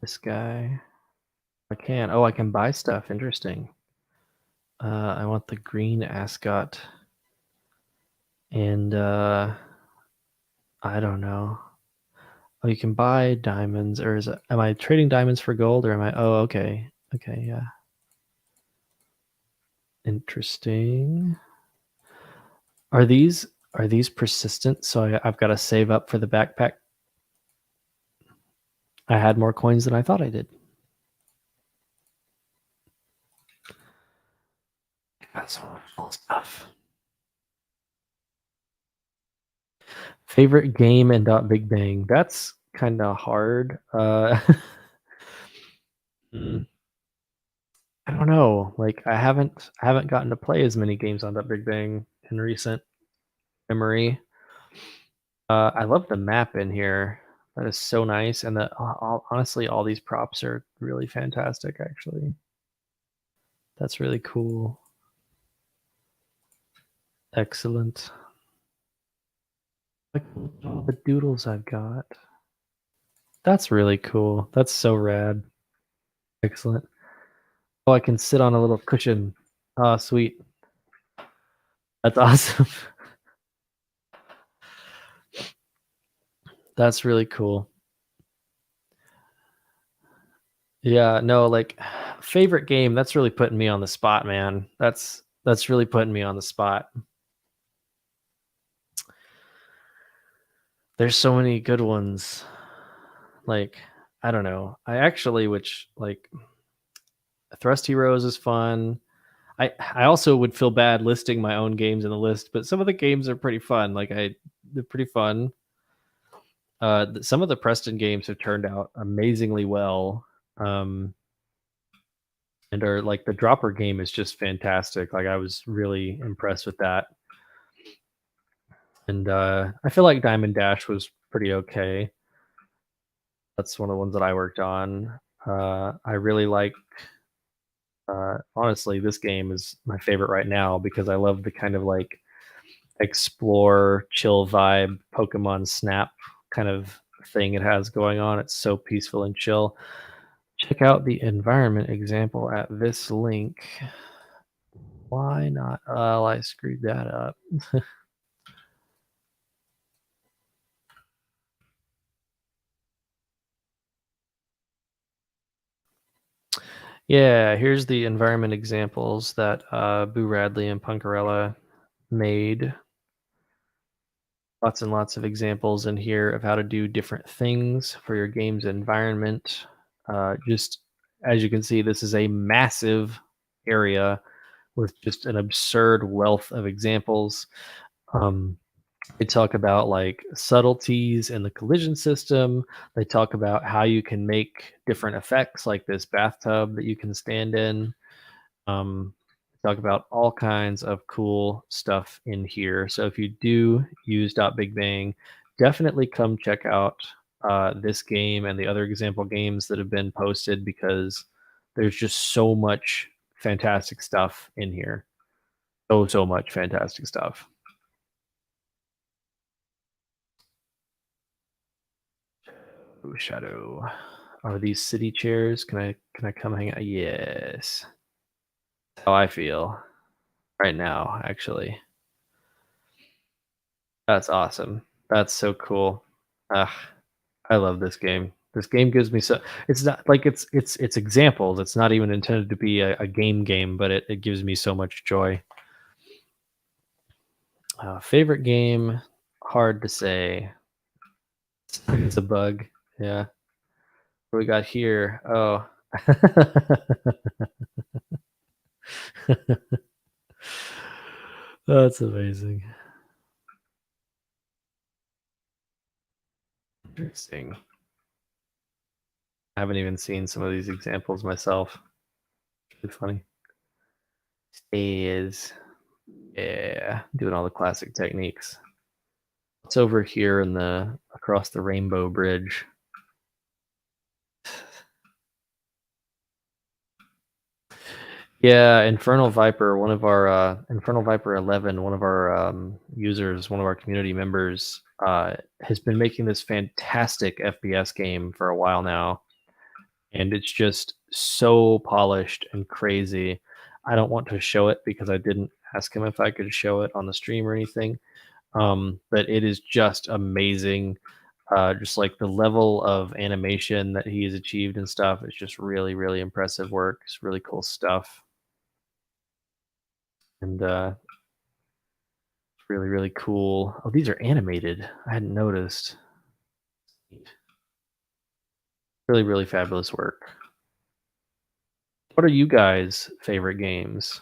This guy. I can. Oh, I can buy stuff. Interesting. I want the green ascot. And I don't know. Oh, you can buy diamonds, or is it? Am I trading diamonds for gold, or am I? Oh, okay. Okay, yeah. Interesting. Are these persistent? So I've got to save up for the backpack. I had more coins than I thought I did. That's wonderful stuff. Favorite game and .Big Bang. That's kind of hard. I don't know. Like I haven't gotten to play as many games on .Big Bang in recent memory. I love the map in here. That is so nice, and honestly, all these props are really fantastic. Actually, that's really cool. Excellent. Look at all the doodles I've got. That's really cool. That's so rad. Excellent. Oh, I can sit on a little cushion. Oh, sweet. That's awesome. That's really cool. Yeah, no, like favorite game, that's really putting me on the spot, man. That's really putting me on the spot. There's so many good ones. Like, I don't know. I actually which like Thrust Heroes is fun. I also would feel bad listing my own games in the list, but some of the games are pretty fun. They're pretty fun. Some of the Preston games have turned out amazingly well. And are like the dropper game is just fantastic. Like I was really impressed with that. And I feel like Diamond Dash was pretty okay. That's one of the ones that I worked on. I really like. Honestly, this game is my favorite right now because I love the kind of like explore, chill vibe, Pokemon Snap kind of thing it has going on. It's so peaceful and chill. Check out the environment example at this link. Why not? Oh, I screwed that up. Yeah, here's the environment examples that Boo Radley and Punkarella made. Lots and lots of examples in here of how to do different things for your game's environment. Just as you can see, this is a massive area with just an absurd wealth of examples. Um, they talk about like subtleties in the collision system. They talk about how you can make different effects, like this bathtub that you can stand in. Talk about all kinds of cool stuff in here. So if you do use Big Bang, definitely come check out this game and the other example games that have been posted because there's just so much fantastic stuff in here. So much fantastic stuff. Ooh, Shadow. Are these city chairs? Can I come hang out? Yes. How I feel right now, actually. That's awesome. That's so cool. Ugh, I love this game. This game gives me so it's not like it's examples. It's not even intended to be a game, but it gives me so much joy. Favorite game, hard to say. It's a bug. Yeah. What we got here? Oh. That's amazing. Interesting. I haven't even seen some of these examples myself. It's really funny. Is yeah, doing all the classic techniques. It's over here in the across the Rainbow Bridge. Yeah, Infernal Viper, one of our Infernal Viper 11, one of our users, one of our community members, has been making this fantastic FPS game for a while now, and it's just so polished and crazy. I don't want to show it because I didn't ask him if I could show it on the stream or anything. But it is just amazing. Just like the level of animation that he has achieved and stuff is just really, really impressive work. It's really cool stuff, and it's really, really cool. Oh, these are animated. I hadn't noticed. Really, really fabulous work. What are you guys' favorite games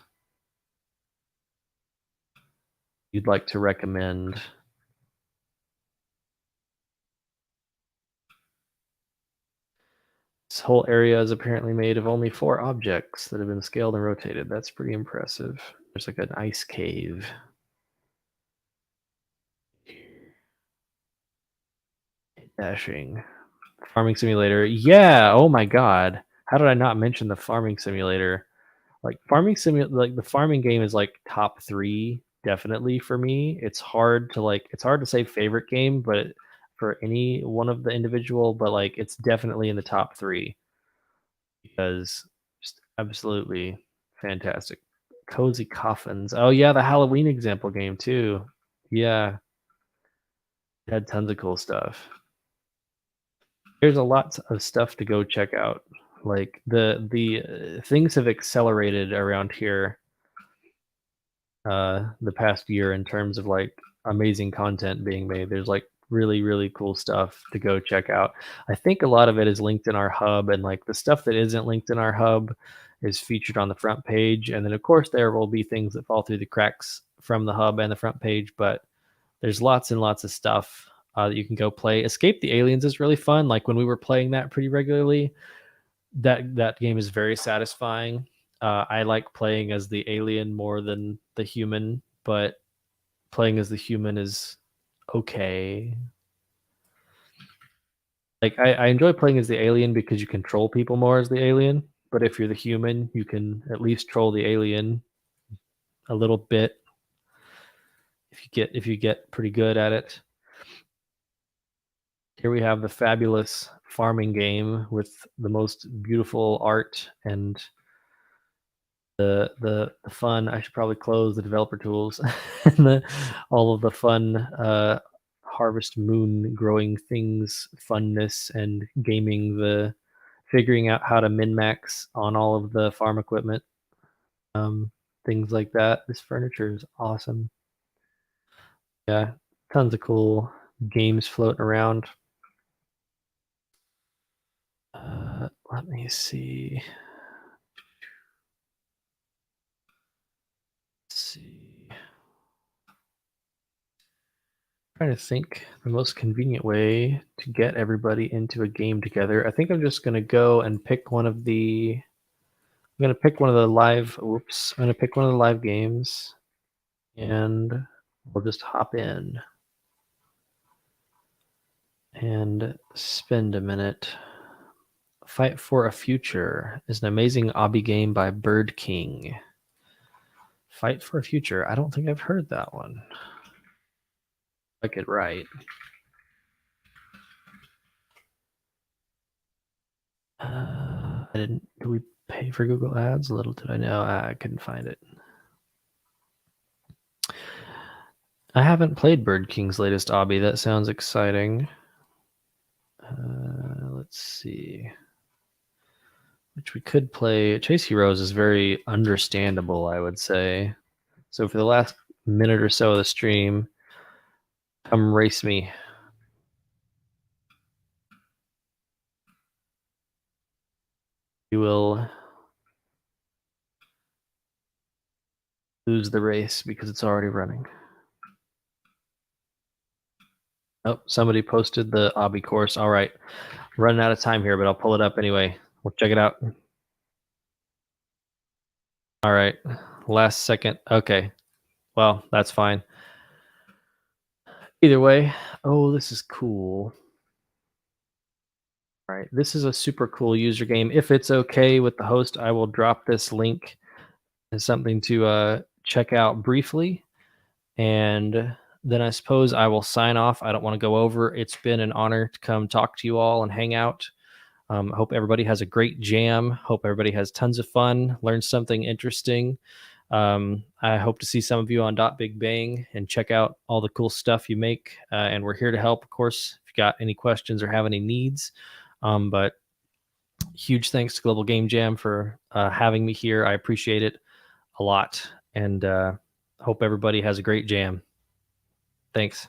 you'd like to recommend? This whole area is apparently made of only 4 objects that have been scaled and rotated. That's pretty impressive. There's like an ice cave. Dashing. Farming simulator. Yeah. Oh my god. How did I not mention the farming simulator? Like like the farming game is like top 3 definitely for me. It's hard to say favorite game, but for any one of the individual, but like it's definitely in the top 3 because just absolutely fantastic. Cozy Coffins. Oh yeah, the Halloween example game too. Yeah, it had tons of cool stuff. There's a lot of stuff to go check out. Like the things have accelerated around here the past year in terms of like amazing content being made. There's like really really cool stuff to go check out. I think a lot of it is linked in our hub, and like the stuff that isn't linked in our hub is featured on the front page. And then of course there will be things that fall through the cracks from the hub and the front page, but there's lots and lots of stuff that you can go play. Escape the Aliens is really fun. Like when we were playing that pretty regularly, that game is very satisfying. I like playing as the alien more than the human, but playing as the human is okay. Like, I enjoy playing as the alien because you control people more as the alien, but if you're the human, you can at least troll the alien a little bit if you get pretty good at it. Here we have the fabulous farming game with the most beautiful art and the fun. I should probably close the developer tools and all of the fun Harvest Moon growing things funness and gaming, the figuring out how to min max on all of the farm equipment, um, things like that. This furniture is awesome. Yeah, tons of cool games floating around. Let me see. Let's see. Trying to think the most convenient way to get everybody into a game together. I think I'm just gonna go and pick one of the. I'm gonna pick one of the live. Whoops! I'm gonna pick one of the live games, and we'll just hop in and spend a minute. Fight for a Future is an amazing obby game by Bird King. Fight for a Future. I don't think I've heard that one. I get right. I didn't. Did we pay for Google Ads? Little did I know. I couldn't find it. I haven't played Bird King's latest obby. That sounds exciting. Let's see. Which we could play. Chase Heroes is very understandable, I would say. So for the last minute or so of the stream, come race me. You will lose the race because it's already running. Oh, somebody posted the obby course. All right. Running out of time here, but I'll pull it up anyway. We'll check it out. All right. Last second. Okay. Well, that's fine. Either way. Oh, this is cool. All right. This is a super cool user game. If it's okay with the host, I will drop this link as something to check out briefly. And then I suppose I will sign off. I don't want to go over. It's been an honor to come talk to you all and hang out. Hope everybody has a great jam. Hope everybody has tons of fun, learns something interesting. I hope to see some of you on Dot Big Bang and check out all the cool stuff you make. And we're here to help, of course, if you got any questions or have any needs. But huge thanks to Global Game Jam for having me here. I appreciate it a lot. And hope everybody has a great jam. Thanks.